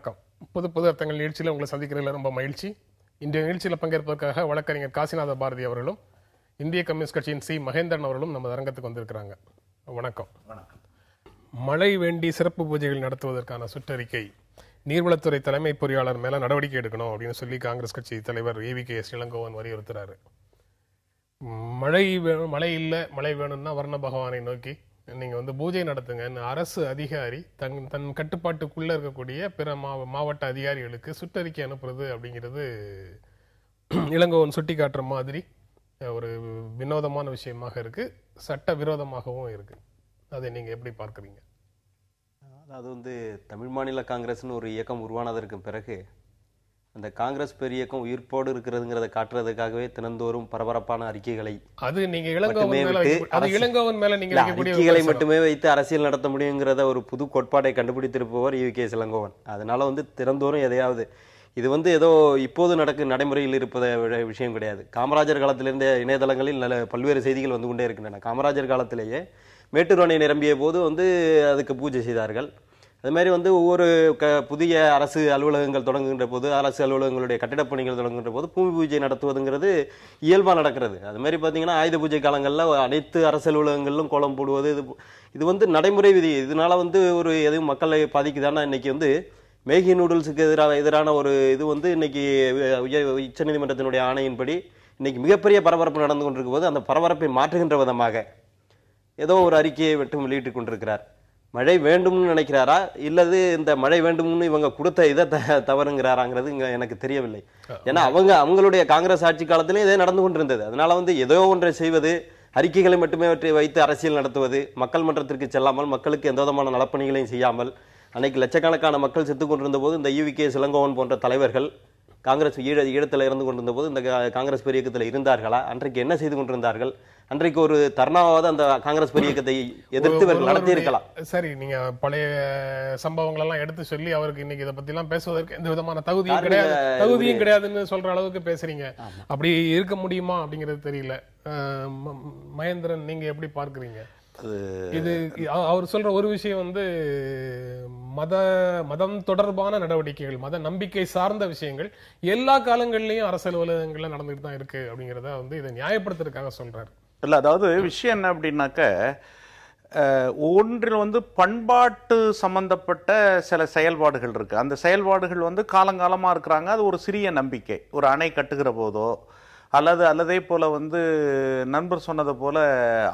வணக்கம். புது புது அர்த்தங்கள் நிகழ்ச்சியில் உங்களை சந்திக்கிறதுல ரொம்ப மகிழ்ச்சி. இன்றைய நிகழ்ச்சியில் பங்கேற்பதற்காக வழக்கறிஞர் காசிநாத பாரதி அவர்களும் இந்திய கம்யூனிஸ்ட் கட்சியின் சி மகேந்திரன் அவர்களும் நம்ம அரங்கத்துக்கு வந்திருக்கிறாங்க. வணக்கம். மழை வேண்டி சிறப்பு பூஜைகள் நடத்துவதற்கான சுற்றறிக்கை நீர்வளத்துறை தலைமை பொறியாளர் மேல நடவடிக்கை எடுக்கணும் அப்படின்னு சொல்லி காங்கிரஸ் கட்சி தலைவர் AVKS இளங்கோவன் வலியுறுத்துறாரு. மழை இல்லை, மழை வேணும்னா வர்ண பகவானை நோக்கி நீங்க பூஜை நடத்துங்க. அரசு அதிகாரி தன் கட்டுப்பாட்டுக்குள்ள இருக்கக்கூடிய பிற மாவட்ட அதிகாரிகளுக்கு சுற்றறிக்கை அனுப்புறது அப்படிங்கிறது இளங்கோவன் சுட்டி காட்டுற மாதிரி ஒரு வினோதமான விஷயமாக இருக்கு, சட்ட விரோதமாகவும் இருக்கு. அதை நீங்க எப்படி பார்க்குறீங்க? அதாவது தமிழ் மாநில காங்கிரஸ்னு ஒரு இயக்கம் உருவானதற்கு பிறகு அந்த காங்கிரஸ் பெரிய இயக்கம் உயிர்ப்போடு இருக்கிறதுங்கிறத காட்டுறதுக்காகவே தினந்தோறும் பரபரப்பான அறிக்கைகளை அறிக்கைகளை மட்டுமே வைத்து அரசியல் நடத்த முடியுங்கிறத ஒரு புது கோட்பாட்டை கண்டுபிடித்திருப்பவர் AVKS இளங்கோவன். அதனால தினந்தோறும் எதையாவது இது ஏதோ இப்போது நடைமுறையில் இருப்பத விஷயம் கிடையாது. காமராஜர் காலத்திலிருந்த இணையதளங்களில் பல்வேறு செய்திகள் வந்து கொண்டே இருக்கின்றன. காமராஜர் காலத்திலேயே மேட்டூர் அணை நிரம்பிய போது அதுக்கு பூஜை செய்தார்கள். அது மாதிரி ஒவ்வொரு புதிய அரசு அலுவலகங்கள் தொடங்குகின்ற போது, அரசு அலுவலகங்களுடைய கட்டிடப் பணிகள் தொடங்குகின்ற போது பூமி பூஜை நடத்துவதுங்கிறது இயல்பாக நடக்கிறது. அது மாதிரி பார்த்தீங்கன்னா ஆயுத பூஜை காலங்களில் அனைத்து அரசு அலுவலகங்களிலும் கோலம் போடுவது இது நடைமுறை விதி. இதனால ஒரு எதுவும் மக்களை பாதிக்குதானா? இன்னைக்கு மேகி நூடுல்ஸுக்கு எதிரான ஒரு இது இன்னைக்கு உச்ச நீதிமன்றத்தினுடைய ஆணையின்படி இன்னைக்கு மிகப்பெரிய பரபரப்பு நடந்து கொண்டிருக்கும் போது அந்த பரபரப்பை மாற்றுகின்ற விதமாக ஏதோ ஒரு அறிக்கையை மட்டும் வெளியிட்டுக் கொண்டிருக்கிறார். மழை வேண்டும்னு நினைக்கிறாரா இல்லது இந்த மழை வேண்டும்னு இவங்க கொடுத்த இதை தவறுங்கிறாராங்கிறது இங்க எனக்கு தெரியவில்லை. ஏன்னா அவங்களுடைய காங்கிரஸ் ஆட்சி காலத்திலே இதே நடந்து கொண்டிருந்தது. அதனால ஏதோ ஒன்றை செய்வது, அறிக்கைகளை மட்டுமே வைத்து அரசியல் நடத்துவது, மக்கள் மன்றத்திற்கு செல்லாமல் மக்களுக்கு எந்த விதமான நலப்பணிகளையும் செய்யாமல் அன்னைக்கு லட்சக்கணக்கான மக்கள் செத்துக் கொண்டிருந்த போது இந்த AVKS இளங்கோவன் போன்ற தலைவர்கள் காங்கிரஸ் ஈழத்தில் இருந்து கொண்டிருந்த போது இந்த காங்கிரஸ் பெரிய இயக்கத்தில் இருந்தார்களா? அன்றைக்கு என்ன செய்து கொண்டிருந்தார்கள்? அன்றைக்கு ஒரு தர்ணாவாவது அந்த காங்கிரஸ் பெரிய இயக்கத்தை எதிர்த்து நடத்தி இருக்கலாம். சரி, நீங்க பழைய சம்பவங்கள் எல்லாம் எடுத்து சொல்லி அவருக்கு இன்னைக்கு இதை பத்தி எல்லாம் பேசுவதற்கு எந்த விதமான தகுதியும் கிடையாதுன்னு சொல்ற அளவுக்கு பேசுறீங்க. அப்படி இருக்க முடியுமா அப்படிங்கிறது தெரியல. மகேந்திரன், நீங்க எப்படி பார்க்கிறீங்க? இது அவர் சொல்ற ஒரு விஷயம் மதம் தொடர்பான நடவடிக்கைகள், மத நம்பிக்கை சார்ந்த விஷயங்கள் எல்லா காலங்களிலையும் அரசு அலுவலகங்கள்ல நடந்துட்டு தான் இருக்கு அப்படிங்கிறத இதை நியாயப்படுத்துறதுக்காக சொல்றாரு. இல்ல, அதாவது விஷயம் என்ன அப்படின்னாக்க, ஒன்றில் பண்பாட்டு சம்பந்தப்பட்ட சில செயல்பாடுகள் இருக்கு. அந்த செயல்பாடுகள் காலங்காலமா இருக்கிறாங்க. அது ஒரு சிறிய நம்பிக்கை. ஒரு அணை கட்டுகிற போதோ அல்லதே போல நண்பர் சொன்னதை போல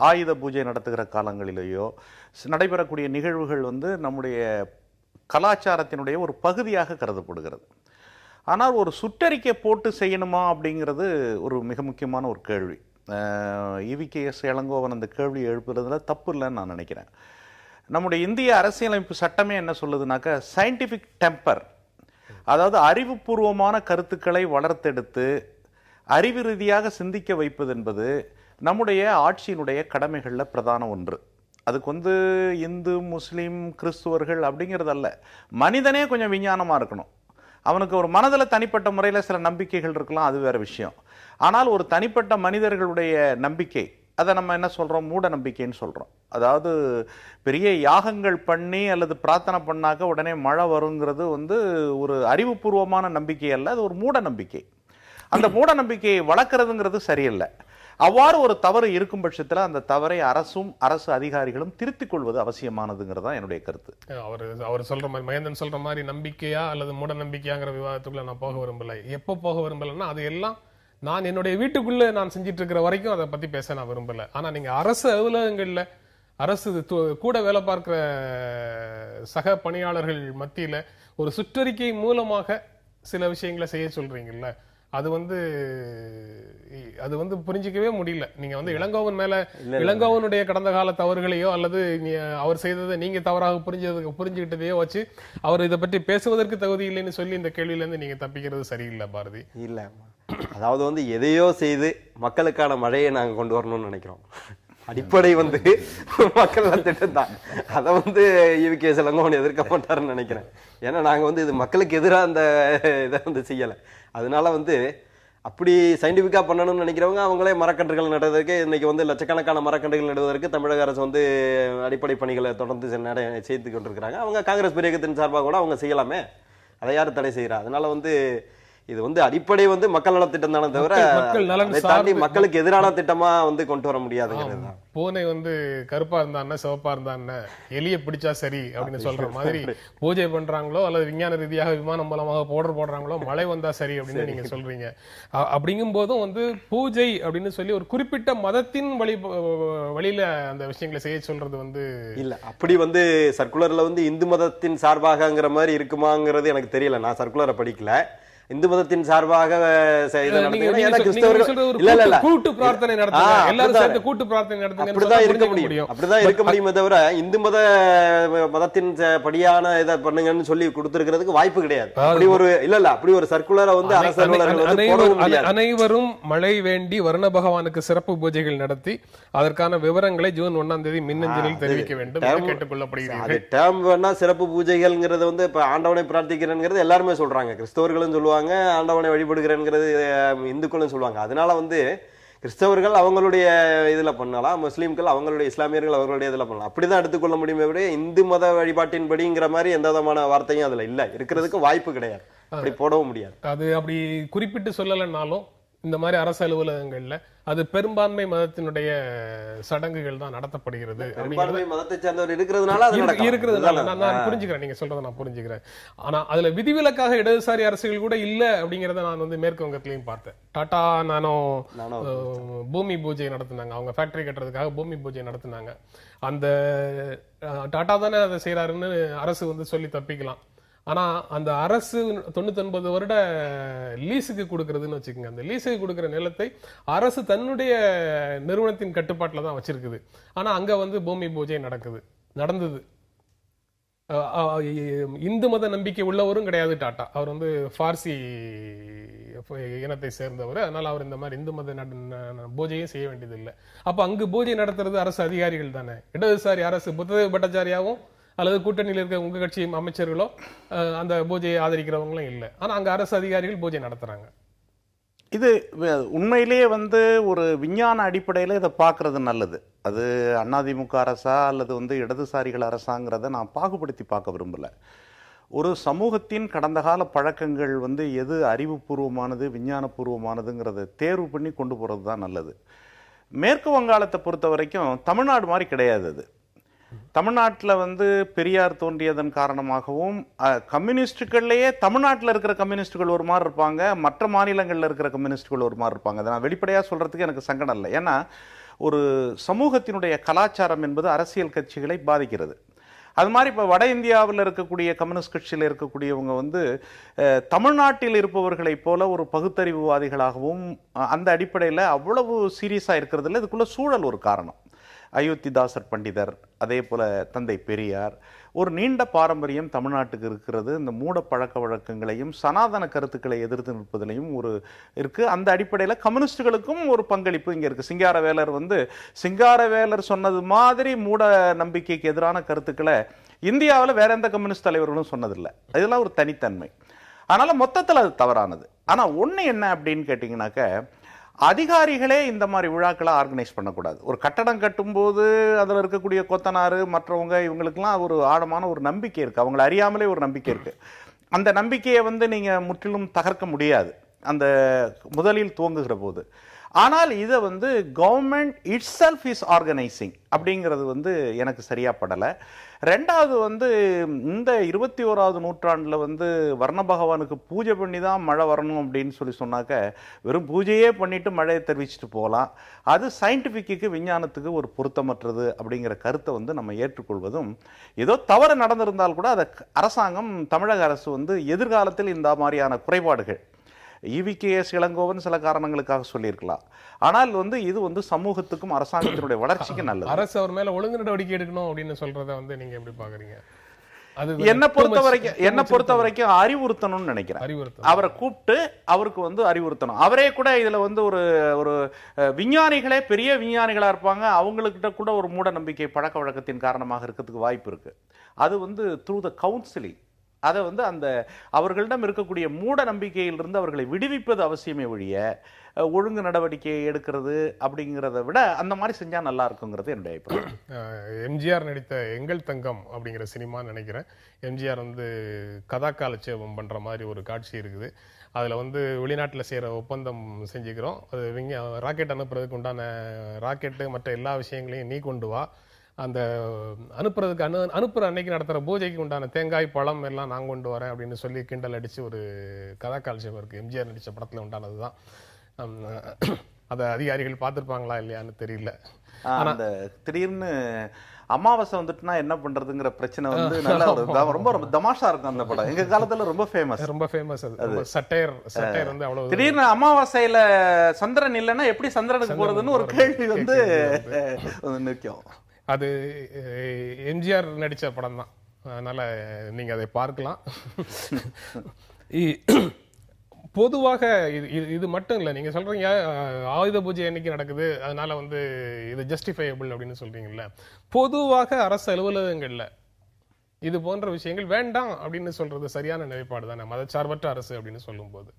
ஆயுத பூஜை நடத்துகிற காலங்களிலேயோ நடைபெறக்கூடிய நிகழ்வுகள் நம்முடைய கலாச்சாரத்தினுடைய ஒரு பகுதியாக கருதப்படுகிறது. ஆனால் ஒரு சுற்றறிக்கை போட்டு செய்யணுமா அப்படிங்கிறது ஒரு மிக முக்கியமான ஒரு கேள்வி. AVKS இளங்கோவன் அந்த கேள்வி எழுப்புறதுல தப்பு இல்லைன்னு நான் நினைக்கிறேன். நம்முடைய இந்திய அரசியலமைப்பு சட்டமே என்ன சொல்லுதுனாக்கா, சயின்டிஃபிக் டெம்பர், அதாவது அறிவுபூர்வமான கருத்துக்களை வளர்த்தெடுத்து அறிவு ரீதியாக சிந்திக்க வைப்பது என்பது நம்முடைய ஆட்சியினுடைய கடமைகளில் பிரதான ஒன்று. அதுக்கு இந்து, முஸ்லீம், கிறிஸ்துவர்கள் அப்படிங்கிறதல்ல. மனிதனே கொஞ்சம் விஞ்ஞானமாக இருக்கணும். அவனுக்கு ஒரு மனதில் தனிப்பட்ட முறையில் சில நம்பிக்கைகள் இருக்கலாம், அது வேற விஷயம். ஆனால் ஒரு தனிப்பட்ட மனிதர்களுடைய நம்பிக்கை, அதை நம்ம என்ன சொல்கிறோம், மூட நம்பிக்கைன்னு சொல்கிறோம். அதாவது பெரிய யாகங்கள் பண்ணி அல்லது பிரார்த்தனை பண்ணாக்க உடனே மழை வருங்கிறது ஒரு அறிவுபூர்வமான நம்பிக்கை அல்ல, அது ஒரு மூட நம்பிக்கை. அந்த மூட நம்பிக்கையை வளர்க்கறதுங்கிறது சரியில்லை. அவ்வாறு ஒரு தவறு இருக்கும் பட்சத்தில் அந்த தவறை அரசு அதிகாரிகளும் திருத்திக் கொள்வது அவசியமானதுங்கிறதா என்னுடைய கருத்து. அவர் சொல்ற மாதிரி, மகேந்திரன் சொல்ற மாதிரி, நம்பிக்கையா அல்லது மூட நம்பிக்கையாங்கிற விவாதத்துக்குள்ள நான் போக விரும்பல. எப்போ போக விரும்பலன்னா, அது எல்லாம் நான் என்னுடைய வீட்டுக்குள்ள நான் செஞ்சிட்டு இருக்கிற வரைக்கும் அதை பத்தி பேச நான் விரும்பல. ஆனா நீங்க அரசு அலுவலகங்கள்ல அரசு கூட வேலை பார்க்கிற சக பணியாளர்கள் மத்தியில ஒரு சுற்றறிக்கை மூலமாக சில விஷயங்களை செய்ய சொல்றீங்கல்ல, அது புரிஞ்சிக்கவே முடியல. நீங்க இளங்கோவன் மேல இளங்கோவனுடைய கடந்த கால தவறுகளையோ அல்லது அவர் செய்ததை நீங்க தவறாக புரிஞ்சுக்கிட்டதையோ வச்சு அவர் இதை பற்றி பேசுவதற்கு தகுதி இல்லைன்னு சொல்லி இந்த கேள்வியில இருந்து நீங்க தப்பிக்கிறது சரியில்லை பாரதி. இல்ல, அதாவது எதையோ செய்து மக்களுக்கான மழையை நாங்க கொண்டு வரணும்னு நினைக்கிறோம். அடிப்படை மக்கள் திட்டம் தான். அதை AVKS இளங்கோவன் எதிர்க்க மாட்டாருன்னு நினைக்கிறேன். ஏன்னா நாங்க இது மக்களுக்கு எதிராக அந்த இதை செய்யலை. அதனால அப்படி சயின்டிஃபிக்கா பண்ணணும்னு நினைக்கிறவங்க அவங்களே மரக்கன்றுகள் நடுவதற்கு இன்னைக்கு லட்சக்கணக்கான மரக்கன்றுகள் நடுவதற்கு தமிழக அரசு அடிப்படை பணிகளை தொடர்ந்து செய்து கொண்டிருக்கிறாங்க. அவங்க காங்கிரஸ் பெரிய இயக்கத்தின் சார்பாக கூட அவங்க செய்யலாமே. அதை யார் தடை செய்யறா? அதனால வந்து இது வந்து அடிப்படை வந்து மக்கள் நலத்திட்டம் தானே தவிர மக்கள் நலன் அதை தாண்டி மக்களுக்கு எதிரான திட்டமா வந்து கொண்டு வர முடியாதுங்கிறது தான். பூனை வந்து கருப்பா இருந்தா சிவப்பா இருந்தா எலிய பிடிச்சா சரி அப்படின்னு சொல்ற மாதிரி பூஜை பண்றாங்களோ அல்லது விஞ்ஞான ரீதியாக விமானம் மூலமாக பவுடர் போடுறாங்களோ மழை வந்தா சரி அப்படின்னு நீங்க சொல்றீங்க. அப்படிங்கும் போதும் வந்து பூஜை அப்படின்னு சொல்லி ஒரு குறிப்பிட்ட மதத்தின் வழியில அந்த விஷயங்களை செய்ய சொல்றது வந்து இல்ல. அப்படி வந்து சர்க்குலர்ல வந்து இந்து மதத்தின் சார்பாகங்கிற மாதிரி இருக்குமாங்கிறது எனக்கு தெரியல. நான் சர்க்குலரை படிக்கல. இந்து மதத்தின் சார்பாக கூட்டு பிரார்த்தனை நடத்துங்க, எல்லாரும் சேர்ந்து கூட்டு பிரார்த்தனை நடத்துங்க, அப்படிதான் இருக்க முடியும். அப்படிதான் இருக்க முடியுமே தவிர இந்து மதத்தின் படியான இதை பண்ணுங்கன்னு சொல்லி கொடுத்திருக்கிறதுக்கு வாய்ப்பு கிடையாது. அப்படி ஒரு அப்படி ஒரு சர்க்குலரை வந்து அனைவரும் மழை வேண்டி வருண பகவானுக்கு சிறப்பு பூஜைகள் நடத்தி அதற்கான விவரங்களை ஜூன் 1ஆம் தேதி மின்னஞ்சலில் தெரிவிக்க வேண்டும் கேட்டுக்கொள்ளப்படுகிறது. சிறப்பு பூஜைகள்ங்கிறது வந்து இப்ப ஆண்டவனை பிரார்த்திக்கிறேங்கிறது எல்லாருமே சொல்றாங்க. கிறிஸ்தவர்களும் சொல்லுவாங்க, ஆண்டவனை வழிபடுகிறேங்கிறது இந்துக்களும் சொல்லுவாங்க. அதனால வந்து கிறிஸ்தவர்கள் அவங்களுடைய இதுல பண்ணலாம், முஸ்லீம்கள் அவங்களுடைய, இஸ்லாமியர்கள் அவங்களுடைய இதுல பண்ணலாம். அப்படிதான் எடுத்துக்கொள்ள முடியுமே விட இந்து மத வழிபாட்டின் படிங்கிற மாதிரி எந்த விதமான வார்த்தையும் அதுல இல்ல, இருக்கிறதுக்கு வாய்ப்பு கிடையாது. அப்படி போடவும் முடியாது. அது அப்படி குறிப்பிட்டு சொல்லலைன்னாலும் இந்த மாதிரி அரசு அலுவலகங்கள்ல அது பெரும்பான்மை மதத்தினுடைய சடங்குகள் தான் நடத்தப்படுகிறது. மதத்தை சேர்ந்தவர் இருக்கிறதுனால நான் புரிஞ்சுக்கிறேன், நீங்க சொல்றதை நான் புரிஞ்சுக்கிறேன். ஆனா அதுல விதிவிலக்காக இடதுசாரி அரசுகள் கூட இல்ல அப்படிங்கறத நான் வந்து மேற்கு வங்கத்திலையும் பார்த்தேன். டாடா நானோ பூமி பூஜை நடத்தினாங்க, அவங்க ஃபேக்டரி கட்டுறதுக்காக பூமி பூஜை நடத்தினாங்க. அந்த டாடா தானே அதை செய்யறாருன்னு அரசு வந்து சொல்லி தப்பிக்கலாம். ஆனா அந்த அரசு 99 வருட லீஸுக்கு கொடுக்கறதுன்னு வச்சுக்கோங்க. அந்த லீஸுக்கு கொடுக்கிற நிலத்தை அரசு தன்னுடைய நிறுவனத்தின் கட்டுப்பாட்டுல தான் வச்சிருக்குது. ஆனா அங்க வந்து பூமி பூஜை நடந்தது. இந்து மத நம்பிக்கை உள்ளவரும் கிடையாது டாடா. அவர் வந்து பார்சி இனத்தை சேர்ந்தவர். அதனால அவர் இந்த மாதிரி இந்து மத பூஜையும் செய்ய வேண்டியது இல்லை. அப்ப அங்கு பூஜை நடத்துறது அரசு அதிகாரிகள் தானே. இடதுசாரி அரசு புத்ததேவ பட்டாச்சாரியாவும் அல்லது கூட்டணியில் இருக்க உங்க கட்சி அமைச்சர்களோ அந்த பூஜையை ஆதரிக்கிறவங்களும் இல்லை. ஆனா அங்க அரசு அதிகாரிகள் பூஜை நடத்துறாங்க. இது உண்மையிலேயே வந்து ஒரு விஞ்ஞான அடிப்படையில் இதை பார்க்கறது நல்லது. அது அதிமுக அரசா அல்லது வந்து இடதுசாரிகள் அரசாங்கிறத நான் பாகுபடுத்தி பார்க்க விரும்பல. ஒரு சமூகத்தின் கடந்த கால பழக்கங்கள் வந்து எது அறிவுபூர்வமானது விஞ்ஞானபூர்வமானதுங்கிறத தேர்வு பண்ணி கொண்டு போகிறது தான் நல்லது. மேற்கு வங்காளத்தை பொறுத்த வரைக்கும் தமிழ்நாடு மாதிரி கிடையாது. அது தமிழ்நாட்டில் வந்து பெரியார் தோன்றியதன் காரணமாகவும் கம்யூனிஸ்டுகள்லேயே தமிழ்நாட்டில் இருக்கிற கம்யூனிஸ்டுகள் ஒரு மாதிரி இருப்பாங்க, மற்ற மாநிலங்களில் இருக்கிற கம்யூனிஸ்டுகள் ஒரு மாதிரி இருப்பாங்க. அதை நான் வெளிப்படையாக சொல்கிறதுக்கு எனக்கு சங்கடம் இல்லை. ஏன்னா ஒரு சமூகத்தினுடைய கலாச்சாரம் என்பது அரசியல் கட்சிகளை பாதிக்கிறது. அது மாதிரி இப்போ வட இந்தியாவில் இருக்கக்கூடிய கம்யூனிஸ்ட் கட்சியில் இருக்கக்கூடியவங்க வந்து தமிழ்நாட்டில் இருப்பவர்களைப் போல ஒரு பகுத்தறிவுவாதிகளாகவும் அந்த அடிப்படையில் அவ்வளவு சீரியஸாக இருக்கிறது இல்லை. இதுக்குள்ள சூழல் ஒரு காரணம். அயோத்திதாசர் பண்டிதர், அதே போல தந்தை பெரியார், ஒரு நீண்ட பாரம்பரியம் தமிழ்நாட்டுக்கு இருக்கிறது. இந்த மூட பழக்க வழக்கங்களையும் சனாதன கருத்துக்களை எதிர்த்து நிற்பதிலையும் ஒரு இருக்கு. அந்த அடிப்படையில் கம்யூனிஸ்டுகளுக்கும் ஒரு பங்களிப்பு இங்கே இருக்கு. சிங்காரவேலர் வந்து சிங்காரவேலர் சொன்னது மாதிரி மூட நம்பிக்கைக்கு எதிரான கருத்துக்களை இந்தியாவில் வேற எந்த கம்யூனிஸ்ட் தலைவர்களும் சொன்னதில்லை. அதெல்லாம் ஒரு தனித்தன்மை. அதனால மொத்தத்தில் அது தவறானது. ஆனால் ஒன்று என்ன அப்படின்னு கேட்டிங்கனாக்க, அதிகாரிகளே இந்த மாதிரி விழாக்களை ஆர்கனைஸ் பண்ணக்கூடாது. ஒரு கட்டடம் கட்டும்போது அதில் இருக்கக்கூடிய கொத்தனார் மற்றவங்க இவங்களுக்கெல்லாம் ஒரு ஆழமான ஒரு நம்பிக்கை இருக்குது, அவங்களை அறியாமலே ஒரு நம்பிக்கை இருக்குது. அந்த நம்பிக்கையை வந்து நீங்கள் முற்றிலும் தகர்க்க முடியாது அந்த முதலில் துவங்குகிற போது. ஆனால் இதை வந்து government it self is organising அப்படிங்கிறது வந்து எனக்கு சரியா படலை. ரெண்டாவது வந்து இந்த 21ஆவது நூற்றாண்டில் வந்து வர்ண பகவானுக்கு பூஜை பண்ணி தான் மழை வரணும் அப்படின்னு சொன்னாக்க வெறும் பூஜையே பண்ணிட்டு மழையை தெரிவிச்சுட்டு போகலாம். அது சயின்டிஃபிக்கு விஞ்ஞானத்துக்கு ஒரு பொருத்தமற்றது அப்படிங்கிற கருத்தை வந்து நம்ம ஏற்றுக்கொள்வதும், ஏதோ தவறு நடந்திருந்தால் கூட அதை அரசாங்கம், தமிழக அரசு வந்து எதிர்காலத்தில் இந்த மாதிரியான குறைபாடுகள் EVKS இளங்கோவன் சில காரணங்களுக்காக சொல்லியிருக்கலாம். ஆனால் வந்து இது வந்து சமூகத்துக்கும் அரசாங்கத்தினுடைய வளர்ச்சிக்கு நல்லது. அரசு அவர் மேல ஒழுங்கு நடவடிக்கை எடுக்கணும் அப்படின்னு சொல்றத வந்து நீங்க எப்படி பாக்குறீங்க? என்ன பொறுத்த வரைக்கும் அறிவுறுத்தணும்னு நினைக்கிறேன். அவரை கூப்பிட்டு அவருக்கு வந்து அறிவுறுத்தணும். அவரே கூட இதுல வந்து ஒரு விஞ்ஞானிகளே பெரிய விஞ்ஞானிகளா இருப்பாங்க, அவங்ககிட்ட கூட ஒரு மூட நம்பிக்கை பழக்க வழக்கத்தின் காரணமாக இருக்கிறதுக்கு வாய்ப்பு இருக்கு. அது வந்து த்ரூ த கவுன்சிலிங் அதை வந்து அந்த அவர்களிடம் இருக்கக்கூடிய மூட நம்பிக்கையிலிருந்து அவர்களை விடுவிப்பது அவசியமே ஒழிய ஒழுங்கு நடவடிக்கை எடுக்கிறது அப்படிங்கிறத விட அந்த மாதிரி செஞ்சா நல்லா இருக்குங்கிறது என்னுடைய அபிப்பிராயம். எம்ஜிஆர் நடித்த எங்கள் தங்கம் அப்படிங்கிற சினிமா நினைக்கிறேன். எம்ஜிஆர் வந்து கதா காலட்சேபம் பண்ற மாதிரி ஒரு காட்சி இருக்குது. அதுல வந்து வெளிநாட்டில் செய்யற ஒப்பந்தம் செஞ்சுக்கிறோம், அது ராக்கெட் அனுப்புறதுக்கு உண்டான ராக்கெட்டு மற்ற எல்லா விஷயங்களையும் நீ கொண்டு வா, அந்த அனுப்புறதுக்கு அனுப்புற அன்னைக்கு நடத்துற பூஜைக்கு உண்டான தேங்காய் பழம் எல்லாம் நான் கொண்டு வரேன் அப்படின்னு சொல்லி கிண்டல் அடிச்சு ஒரு கதா காலட்சேபம் இருக்கு. எம்ஜிஆர் நடிச்ச படத்துல உண்டானதுதான். அத அதிகாரிகள் பார்த்திருப்பாங்களா இல்லையான்னு தெரியல. அந்த திடீர்னு அமாவாசை வந்துட்டுனா என்ன பண்றதுங்கிற பிரச்சனை வந்து நல்லா ரொம்ப ரொம்ப தமாஷா இருக்கும் அந்த படம். எங்க காலத்துல ரொம்ப ஃபேமஸ். அது சட்டையர் வந்து அவ்வளவு திடீர்னு அமாவாசையில சந்திரன் இல்லைன்னா எப்படி சந்திரனுக்கு போறதுன்னு ஒரு கேள்வி வந்து நிற்கும். அது எம்ஜிஆர் நடிச்ச படம் தான், அதனால நீங்க அதை பார்க்கலாம். பொதுவாக இது மட்டும் இல்லை, நீங்க சொல்றீங்க ஆயுத பூஜை என்னைக்கு நடக்குது அதனால வந்து இது ஜஸ்டிஃபையபிள் அப்படின்னு சொல்றீங்கல்ல. பொதுவாக அரசு அலுவலகங்கள்ல இது போன்ற விஷயங்கள் வேண்டாம் அப்படின்னு சொல்றது சரியான நிலைப்பாடு தானே, மதச்சார்பற்ற அரசு அப்படின்னு சொல்லும் போது?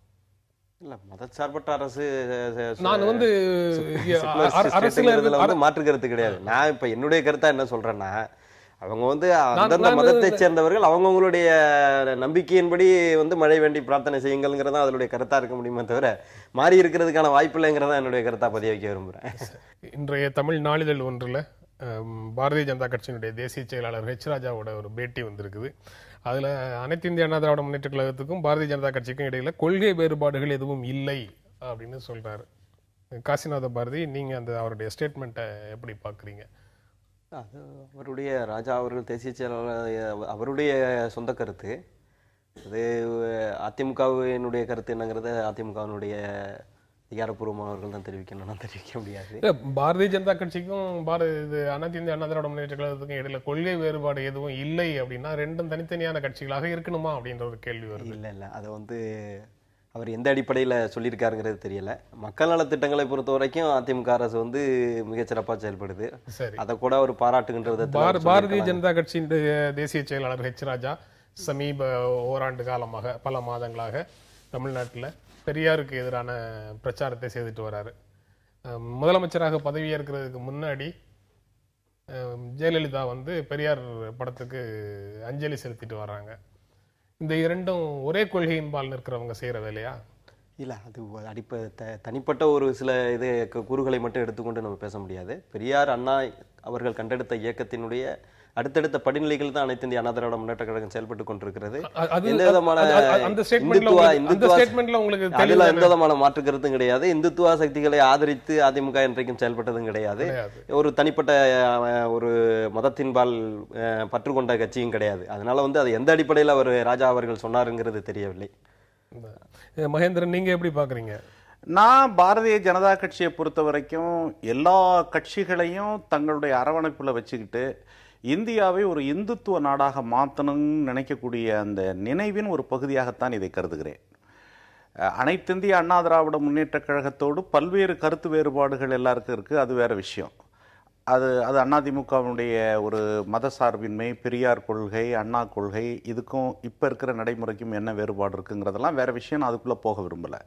இல்ல, மதச்சார்பற்ற அரசு நான் வந்து மாற்றுக்கிறது கிடையாது. நான் இப்ப என்னுடைய கருத்தா என்ன சொல்றேன்னா, அவங்க வந்து அந்தந்த மதத்தை சேர்ந்தவர்கள் அவங்கவுங்களுடைய நம்பிக்கையின்படி வந்து மழை வேண்டி பிரார்த்தனை செய்யுங்கள்ங்கிறதா அதனுடைய கருத்தா இருக்க முடியுமே தவிர மாறி இருக்கிறதுக்கான வாய்ப்பு இல்லைங்கிறதா என்னுடைய கருத்தா பதிய வைக்க விரும்புறேன். இன்றைய தமிழ் நாளிதழ் ஒன்றுல பாரதிய ஜனதா கட்சியினுடைய தேசிய செயலாளர் ஹெச் ராஜாவோட ஒரு பேட்டி வந்திருக்குது. அதுல அனைத்து இந்திய அண்ணா திராவிட முன்னேற்ற கழகத்துக்கும் பாரதிய ஜனதா கட்சிக்கும் இடையில கொள்கை வேறுபாடுகள் எதுவும் இல்லை அப்படின்னு சொல்றாரு. காசிநாத பாரதி, நீங்க அந்த அவருடைய ஸ்டேட்மெண்ட்டை எப்படி பாக்குறீங்க? அது அவருடைய ராஜா அவர்கள் தேசிய செயலாளர் அவருடைய சொந்த கருத்து. அது அதிமுகவினுடைய கருத்து என்னங்கிறத அதிமுகவினுடைய அதிகாரப்பூர்வமானவர்கள் தான் தெரிவிக்கணும், நான் தெரிவிக்க முடியாது. பாரதிய ஜனதா கட்சிக்கும் அனைத்து இந்திய அண்ணா திராவிட முன்னேற்ற கழகத்துக்கும் இடையில கொள்கை வேறுபாடு எதுவும் இல்லை அப்படின்னா ரெண்டும் தனித்தனியான கட்சிகளாக இருக்கணுமா அப்படின்ற ஒரு கேள்வி வருது. இல்ல அதை வந்து அவர் எந்த அடிப்படையில சொல்லியிருக்காருங்கிறது தெரியல. மக்கள் நல திட்டங்களை பொறுத்த வரைக்கும் அதிமுக அரசு வந்து மிகச்சிறப்பா செயல்படுது, அதை கூட அவர் பாராட்டுகின்றது. பாரதிய ஜனதா கட்சியின் தேசிய செயலாளர் ஹெச் ராஜா சமீப ஓராண்டு காலமாக பல மாதங்களாக தமிழ்நாட்டில் பெரியாருக்கு எதிரான பிரச்சாரத்தை செய்துட்டு வராரு. முதலமைச்சராக பதவியேற்கிறதுக்கு முன்னாடி ஜெயலலிதா வந்து பெரியார் படத்துக்கு அஞ்சலி செலுத்திட்டு வர்றாங்க. இந்த இரண்டும் ஒரே கொள்கையின்பால் நிற்கிறவங்க செய்யற வேலையா? இல்ல, அது தனிப்பட்ட ஒரு சில இது கூறுகளை மட்டும் எடுத்துக்கொண்டு நம்ம பேச முடியாது. பெரியார் அண்ணா அவர்கள் கண்டெடுத்த இயக்கத்தினுடைய அடுத்தடுத்த படிநிலைகள் தான் அனைத்து இந்திய அண்ணா திராவிட முன்னேற்ற கழகம் செயல்பட்டு கொண்டிருக்கிறது. எந்த விதமான மாற்று கருத்தும் கிடையாது. இந்துத்துவ சக்திகளை ஆதரித்து அதிமுக இன்றைக்கும் செயல்பட்டதும் கிடையாது. ஒரு தனிப்பட்ட ஒரு மதத்தின்பால் பற்று கொண்ட கட்சியும் கிடையாது. அதனால வந்து அது எந்த அடிப்படையில் அவர் ராஜா அவர்கள் சொன்னாருங்கிறது தெரியவில்லை. மகேந்திரன், நீங்க எப்படி பாக்குறீங்க? நான் பாரதிய ஜனதா கட்சியை பொறுத்த வரைக்கும் எல்லா கட்சிகளையும் தங்களுடைய அரவணைப்புல வச்சுக்கிட்டு இந்தியாவை ஒரு இந்துத்துவ நாடாக மாற்றணும்னு நினைக்கக்கூடிய அந்த நினைவின் ஒரு பகுதியாகத்தான் இதை கருதுகிறேன். அனைத்து இந்திய அண்ணா திராவிட முன்னேற்ற கழகத்தோடு பல்வேறு கருத்து வேறுபாடுகள் எல்லாருக்கும் இருக்குது, அது வேற விஷயம். அது அதிமுகவினுடைய ஒரு மதசார்பின்மை, பெரியார் கொள்கை, அண்ணா கொள்கை, இதுக்கும் இப்போ இருக்கிற நடைமுறைக்கும் என்ன வேறுபாடு இருக்குங்கிறதெல்லாம் வேற விஷயம். நான் அதுக்குள்ளே போக விரும்பலை.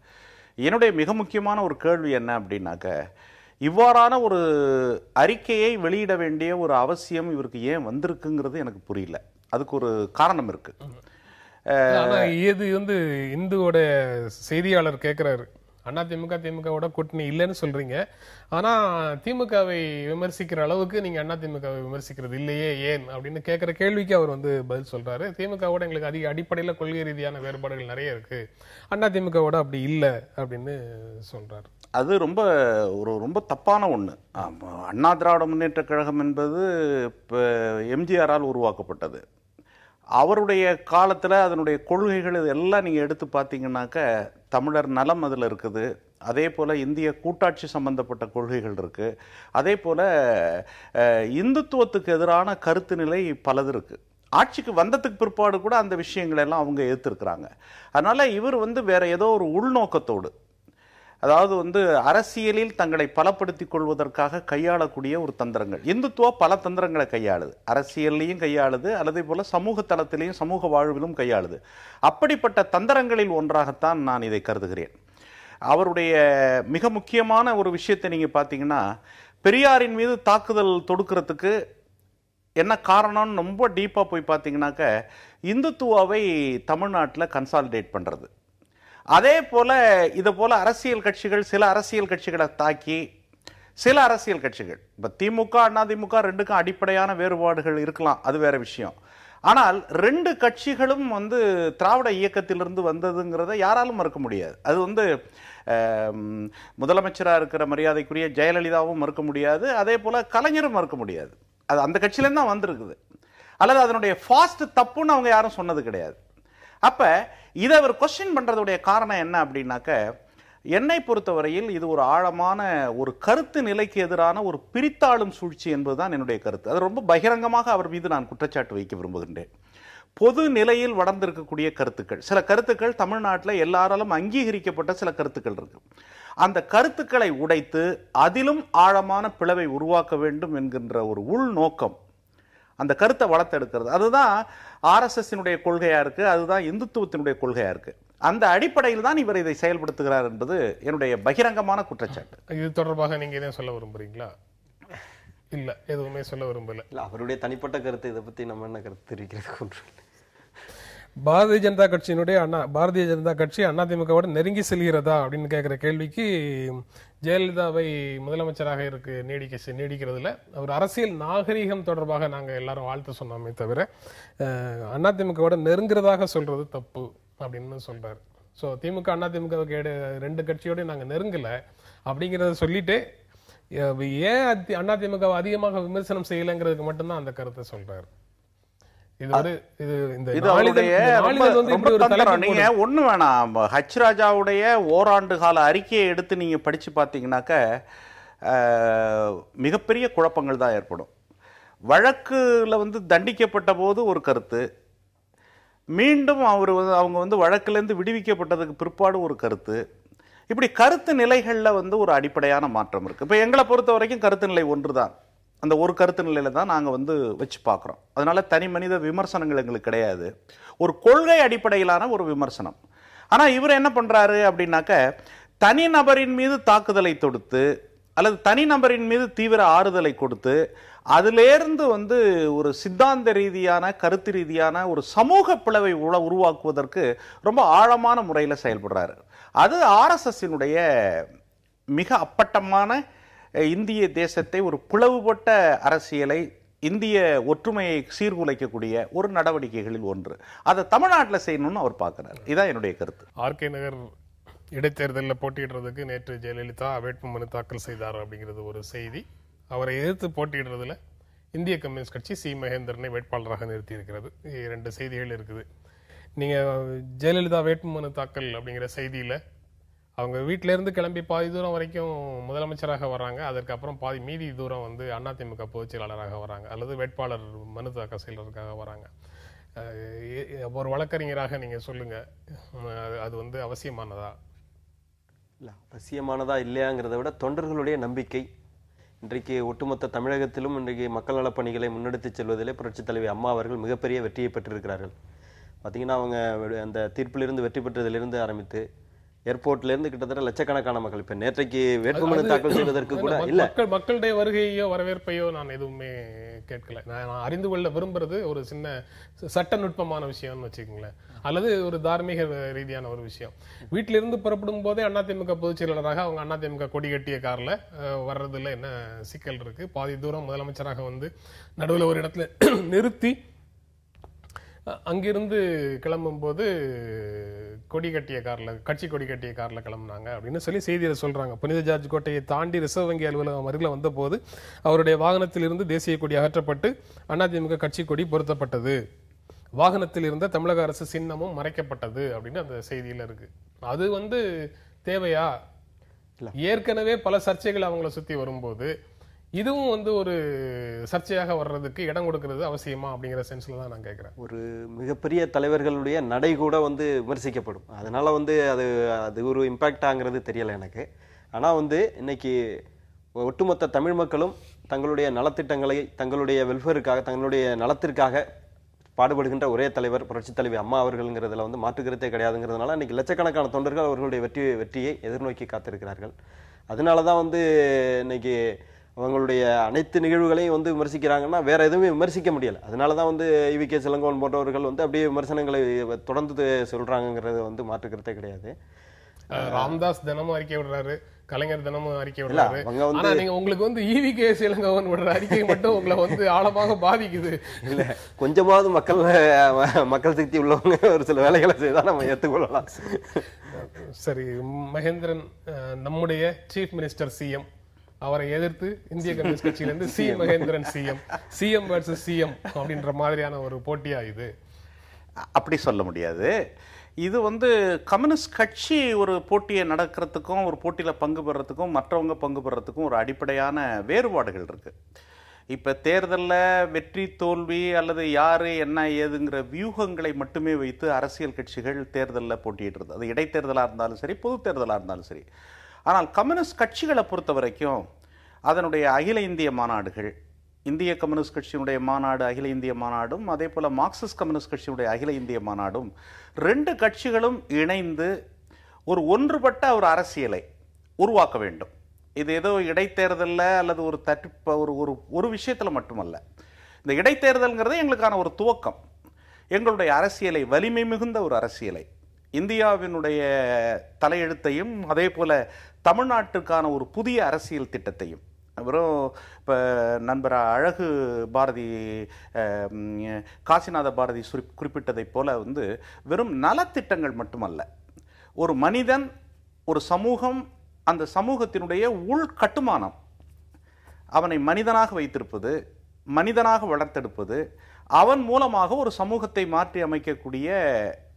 என்னுடைய மிக முக்கியமான ஒரு கேள்வி என்ன அப்படின்னாக்க, இவ்வாறான ஒரு அறிக்கையை வெளியிட வேண்டிய ஒரு அவசியம் இவருக்கு ஏன் வந்திருக்குங்கிறது எனக்கு புரியல. அதுக்கு ஒரு காரணம் இருக்கு. இது வந்து இந்துவோட செய்தியாளர் கேட்கிறாரு, அதிமுக திமுகவோட கூட்டணி இல்லைன்னு சொல்றீங்க, ஆனா திமுகவை விமர்சிக்கிற அளவுக்கு நீங்க அதிமுகவை விமர்சிக்கிறது இல்லையே ஏன் அப்படின்னு கேட்கிற கேள்விக்கு அவர் வந்து பதில் சொல்றாரு. திமுகவோட எங்களுக்கு அதிக அடிப்படையில கொள்கை ரீதியான வேறுபாடுகள் நிறைய இருக்கு, அதிமுகவோட அப்படி இல்லை அப்படின்னு சொல்றாரு. அது ரொம்ப தப்பான ஒன்று. அண்ணா திராவிட முன்னேற்ற கழகம் என்பது இப்போ எம்ஜிஆரால் உருவாக்கப்பட்டது. அவருடைய காலத்தில் அதனுடைய கொள்கைகள் இதெல்லாம் நீங்கள் எடுத்து பார்த்தீங்கன்னாக்க தமிழர் நலம் அதில் இருக்குது. அதே போல் இந்திய கூட்டாட்சி சம்பந்தப்பட்ட கொள்கைகள் இருக்குது. அதே போல் இந்துத்துவத்துக்கு எதிரான கருத்து நிலை பலது இருக்குது. ஆட்சிக்கு வந்ததுக்கு பிற்பாடு கூட அந்த விஷயங்களெல்லாம் அவங்க ஏற்றுருக்குறாங்க. அதனால் இவர் வந்து வேற ஏதோ ஒரு உள்நோக்கத்தோடு அதாவது வந்து அரசியலில் தங்களை பலப்படுத்திக் கொள்வதற்காக கையாளக்கூடிய ஒரு தந்திரங்கள். இந்துத்துவா பல தந்திரங்களை கையாளுது, அரசியல்லையும் கையாளுது, அதே போல சமூக தளத்திலையும் சமூக வாழ்விலும் கையாளுது. அப்படிப்பட்ட தந்திரங்களில் ஒன்றாகத்தான் நான் இதை கருதுகிறேன். அவருடைய மிக முக்கியமான ஒரு விஷயத்தை நீங்க பார்த்தீங்கன்னா, பெரியாரின் மீது தாக்குதல் தொடுக்கிறதுக்கு என்ன காரணம்னு ரொம்ப டீப்பாக போய் பார்த்தீங்கன்னாக்க, இந்துத்துவாவை தமிழ்நாட்டில் கன்சாலிடேட் பண்ணுறது. அதே போல் இதை போல் அரசியல் கட்சிகள் சில அரசியல் கட்சிகளை தாக்கி, சில அரசியல் கட்சிகள் இப்போ திமுக அதிமுக ரெண்டுக்கும் அடிப்படையான வேறுபாடுகள் இருக்கலாம், அது வேற விஷயம். ஆனால் ரெண்டு கட்சிகளும் வந்து திராவிட இயக்கத்திலிருந்து வந்ததுங்கிறத யாராலும் மறுக்க முடியாது. அது வந்து முதலமைச்சராக இருக்கிற மரியாதைக்குரிய ஜெயலலிதாவும் மறுக்க முடியாது, அதே போல் கலைஞரும் மறுக்க முடியாது. அது அந்த கட்சியிலேருந்து தான் வந்திருக்குது, அல்லது அதனுடைய ஃபாஸ்ட் தப்புன்னு அவங்க யாரும் சொன்னது கிடையாது. அப்ப இதை அவர் கொஸ்டின் பண்றதுடைய காரணம் என்ன அப்படின்னாக்க, என்னை பொறுத்தவரையில் இது ஒரு ஆழமான ஒரு கருத்து நிலைக்கு எதிரான ஒரு பிரித்தாளும் சூழ்ச்சி என்பதுதான் என்னுடைய கருத்து. அது ரொம்ப பகிரங்கமாக அவர் மீது நான் குற்றச்சாட்டு வைக்க விரும்புகின்றேன். பொது நிலையில் வளர்ந்திருக்கக்கூடிய கருத்துக்கள், சில கருத்துக்கள் தமிழ்நாட்டில் எல்லாராலும் அங்கீகரிக்கப்பட்ட சில கருத்துக்கள் இருக்கு. அந்த கருத்துக்களை உடைத்து அதிலும் ஆழமான பிளவை உருவாக்க வேண்டும் என்கின்ற ஒரு உள்நோக்கம் அந்த கருத்தை வளர்த்தெடுக்கிறது. அதுதான் ஆர்எஸ்எஸ்னுடைய கொள்கையா இருக்கு, அதுதான் இந்துத்துவத்தினுடைய கொள்கையா இருக்கு. அந்த அடிப்படையில் தான் இவர் இதை செயல்படுத்துகிறார் என்பது என்னுடைய பகிரங்கமான குற்றச்சாட்டு. இது தொடர்பாக நீங்க எதையும் சொல்ல விரும்புறீங்களா? இல்ல, எதுவுமே சொல்ல விரும்பல. இல்ல, அவருடைய தனிப்பட்ட கருத்து, இதை பத்தி நம்ம என்ன கருத்து தெரிவிக்கிறது ஒன்று. பாரதிய ஜனதா கட்சியினுடைய பாரதிய ஜனதா கட்சி அதிமுகவோட நெருங்கி செல்கிறதா அப்படின்னு கேட்கிற கேள்விக்கு, ஜெயலலிதாவை முதலமைச்சராக நீடிக்கிறதுல ஒரு அரசியல் நாகரீகம் தொடர்பாக நாங்க எல்லாரும் வாழ்த்து சொன்னோமே தவிர அதிமுகவோட நெருங்குறதாக சொல்றது தப்பு அப்படின்னு சொல்றாரு. ஸோ திமுக அதிமுகவுக்கு ரெண்டு கட்சியோட நாங்க நெருங்கல அப்படிங்கிறத சொல்லிட்டு ஏன் அதிமுக அதிகமாக விமர்சனம் செய்யலைங்கிறதுக்கு மட்டும்தான் அந்த கருத்தை சொல்றாரு. நீங்க ஒண்ணு வேணாம், ஹச் ராஜாவுடைய ஓராண்டு கால அறிக்கையை எடுத்து நீங்க படிச்சு பார்த்தீங்கன்னாக்க மிகப்பெரிய குழப்பங்கள் தான் ஏற்படும். வழக்குல வந்து தண்டிக்கப்பட்ட போது ஒரு கருத்து, மீண்டும் அவங்க வந்து வழக்கிலிருந்து விடுவிக்கப்பட்டதுக்கு பிற்பாடு ஒரு கருத்து, இப்படி கருத்து நிலைகள்ல வந்து ஒரு அடிப்படையான மாற்றம் இருக்கு. இப்ப எங்களை பொறுத்த வரைக்கும் கருத்து நிலை ஒன்றுதான், அந்த ஒரு கருத்து நிலையில தான் நாங்கள் வந்து வச்சு பார்க்குறோம். அதனால தனி மனித விமர்சனங்கள் எங்களுக்கு கிடையாது, ஒரு கொள்கை அடிப்படையிலான ஒரு விமர்சனம். ஆனால் இவர் என்ன பண்றாரு அப்படின்னாக்க, தனிநபரின் மீது தாக்குதலை தொடுத்து அல்லது தனிநபரின் மீது தீவிர ஆறுதலை கொடுத்து அதிலிருந்து வந்து ஒரு சித்தாந்த ரீதியான கருத்து ரீதியான ஒரு சமூக பிளவை உருவாக்குவதற்கு ரொம்ப ஆழமான முறையில் செயல்படுறாரு. அது ஆர்எஸ்எஸ்னுடைய மிக அப்பட்டமான இந்திய தேசத்தை ஒரு பிளவுபட்ட அரசியலை, இந்திய ஒற்றுமையை சீர்குலைக்கக்கூடிய ஒரு நடவடிக்கைகளில் ஒன்று. அதை தமிழ்நாட்டில் செய்யணும்னு அவர் பார்க்கிறார். இதான் என்னுடைய கருத்து. ஆர்கே நகர் இடைத்தேர்தலில் போட்டியிடுறதுக்கு நேற்று ஜெயலலிதா வேட்புமனு தாக்கல் செய்தார் அப்படிங்கிறது ஒரு செய்தி. அவரை எதிர்த்து போட்டியிடுறதுல இந்திய கம்யூனிஸ்ட் கட்சி சி மகேந்திரனை வேட்பாளராக நிறுத்தி இருக்கிறது. 2 செய்திகள் இருக்குது. நீங்க ஜெயலலிதா வேட்புமனு தாக்கல் அப்படிங்கிற செய்தியில அவங்க வீட்டில இருந்து கிளம்பி பாதி தூரம் வரைக்கும் முதலமைச்சராக வராங்க, அதற்கப்புறம் மீதி தூரம் வந்து அதிமுக பொதுச் செயலாளராக வராங்க, அல்லது வேட்பாளர் மனு தாக்கல் செய்யறதுக்காக வராங்க. ஒரு வழக்கறிஞராக நீங்க சொல்லுங்க, அது வந்து அவசியமானதா? இல்லை, அவசியமானதா இல்லையாங்கிறத விட தொண்டர்களுடைய நம்பிக்கை இன்றைக்கு ஒட்டுமொத்த தமிழகத்திலும் இன்றைக்கு மக்கள் நலப் பணிகளை முன்னெடுத்து செல்வதிலே புரட்சித் தலைவி அம்மா அவர்கள் மிகப்பெரிய வெற்றியை பெற்றிருக்கிறார்கள். பார்த்தீங்கன்னா அவங்க அந்த தீர்ப்பிலிருந்து வெற்றி பெற்றதிலிருந்து ஆரம்பித்து ஏர்போர்ட்லேருந்து கிட்டத்தட்ட லட்சக்கணக்கான மக்கள் இப்போ நேற்றைக்கு வேட்புமனு தாக்கல் செய்வதற்கு கூட இல்லை, மக்களுடைய வருகையோ வரவேற்பையோ நான் எதுவுமே கேட்கல. நான் அறிந்து கொள்ள விரும்புறது ஒரு சின்ன சட்ட நுட்பமான விஷயம்னு வச்சுக்கோங்களேன், அல்லது ஒரு தார்மீக ரீதியான ஒரு விஷயம். வீட்டிலிருந்து புறப்படும் போதே அதிமுக பொதுச் செயலாளராக அவங்க அதிமுக கொடி கட்டிய கார்ல வர்றதுல என்ன சிக்கல் இருக்கு? பாதி தூரம் முதலமைச்சராக வந்து நடுவில் ஒரு இடத்துல நிறுத்தி அங்கிருந்து கிளம்பும் போது கொடி கட்டிய கார்ல, கட்சி கொடி கட்டிய கார்ல கிளம்புனாங்க அப்படின்னு சொல்லி செய்தியில சொல்றாங்க. புனித ஜார்ஜ் கோட்டையை தாண்டி ரிசர்வ் வங்கி அலுவலகம் அருகில் வந்த போது அவருடைய வாகனத்தில் இருந்து தேசிய கொடி அகற்றப்பட்டு அதிமுக கட்சி கொடி பொருத்தப்பட்டது, வாகனத்தில் இருந்த தமிழக அரசு சின்னமும் மறைக்கப்பட்டது அப்படின்னு அந்த செய்தியில இருக்கு. அது வந்து தேவையா? ஏற்கனவே பல சர்ச்சைகள் அவங்கள சுத்தி வரும்போது இதுவும் வந்து ஒரு சர்ச்சையாக வர்றதுக்கு இடம் கொடுக்கிறது அவசியமா அப்படிங்கிற சென்ஸ்ல தான் நான் கேட்கிறேன். ஒரு மிகப்பெரிய தலைவர்களுடைய நடை கூட வந்து விமர்சிக்கப்படும். அதனால வந்து அது ஒரு இம்பாக்ட் ஆங்கிறது தெரியல எனக்கு. ஆனா வந்து இன்னைக்கு ஒட்டுமொத்த தமிழ் மக்களும் தங்களுடைய நலத்திட்டங்களை தங்களுடைய வெல்ஃபேருக்காக தங்களுடைய நலத்திற்காக பாடுபடுகின்ற ஒரே தலைவர் புரட்சி தலைவி அம்மா அவர்கள்ங்கிறதுல வந்து மாற்றுக்கிறதே கிடையாதுங்கிறதுனால இன்னைக்கு லட்சக்கணக்கான தொண்டர்கள் அவர்களுடைய வெற்றியை எதிர்நோக்கி காத்திருக்கிறார்கள். அதனாலதான் வந்து இன்னைக்கு அவங்களுடைய அனைத்து நிகழ்வுகளையும் வந்து விமர்சிக்கிறாங்கன்னா வேற எதுவுமே விமர்சிக்க முடியல. அதனாலதான் வந்து ஈவி.கே. இளங்கோவன் போன்றவர்கள் வந்து அப்படியே விமர்சனங்களை தொடர்ந்து சொல்றாங்கிறது வந்து மாற்றுக்கிறதே கிடையாது. ராம்தாஸ் தினமும் அறிக்கை விடுறாரு, கலைஞர் தினமும் அறிக்கை விடுறாரு. ஆனா நீங்க உங்களுக்கு வந்து ஈவி.கே. இளங்கோவன் விடுற அறிக்கை மட்டும் உங்களை வந்து ஆழமாக பாதிக்குது. இல்ல கொஞ்சமாவது மக்கள் சக்தி உள்ளவங்க ஒரு சில வேலைகளை செய்தா நம்ம ஏற்றுக்கொள்ளலாம். சரி, மகேந்திரன் நம்முடைய சீஃப் மினிஸ்டர் சிஎம், அவரை எதிர்த்து இந்திய கம்யூனிஸ்ட் கட்சியிலிருந்து C Mahendran CM versus CM அப்படின்ற மாதிரியான ஒரு போட்டியா இது? அப்படி சொல்ல முடியாது. இது வந்து கம்யூனிஸ்ட் கட்சி ஒரு போட்டியை நடக்கிறதுக்கும் ஒரு போட்டியில் பங்கு பெறத்துக்கும் மற்றவங்க பங்கு பெறத்துக்கும் ஒரு அடிப்படையான வேறுபாடுகள் இருக்கு. இப்போ தேர்தலில் வெற்றி தோல்வி அல்லது யாரு என்ன ஏதுங்கிற வியூகங்களை மட்டுமே வைத்து அரசியல் கட்சிகள் தேர்தலில் போட்டியிடுறது, அது இடைத்தேர்தலாக இருந்தாலும் சரி பொது தேர்தலாக இருந்தாலும் சரி. ஆனால் கம்யூனிஸ்ட் கட்சிகளை பொறுத்த வரைக்கும் அதனுடைய அகில இந்திய மாநாடுகள், இந்திய கம்யூனிஸ்ட் கட்சியினுடைய மாநாடு அகில இந்திய மாநாடும் அதே போல மார்க்சிஸ்ட் கம்யூனிஸ்ட் கட்சியினுடைய அகில இந்திய மாநாடும் ரெண்டு கட்சிகளும் இணைந்து ஒரு ஒன்றுபட்ட ஒரு அரசியலை உருவாக்க வேண்டும். இது ஏதோ இடைத்தேர்தலில் அல்லது ஒரு விஷயத்தில் மட்டுமல்ல. இந்த இடைத்தேர்தல்ங்கிறது எங்களுக்கான ஒரு துவக்கம், எங்களுடைய அரசியலை வலிமை மிகுந்த ஒரு அரசியலை, இந்தியாவினுடைய தலையெழுத்தையும் அதே போல தமிழ்நாட்டுக்கான ஒரு புதிய அரசியல் திட்டத்தையும். அப்புறம் இப்போ நண்பர் அழகு பாரதி காசிநாத பாரதி குறிப்பிட்டதை போல வந்து வெறும் நலத்திட்டங்கள் மட்டுமல்ல, ஒரு மனிதன் ஒரு சமூகம் அந்த சமூகத்தினுடைய உள்கட்டுமானம், அவனை மனிதனாக வைத்திருப்பது, மனிதனாக வளர்த்தெடுப்பது, அவன் மூலமாக ஒரு சமூகத்தை மாற்றி அமைக்கக்கூடிய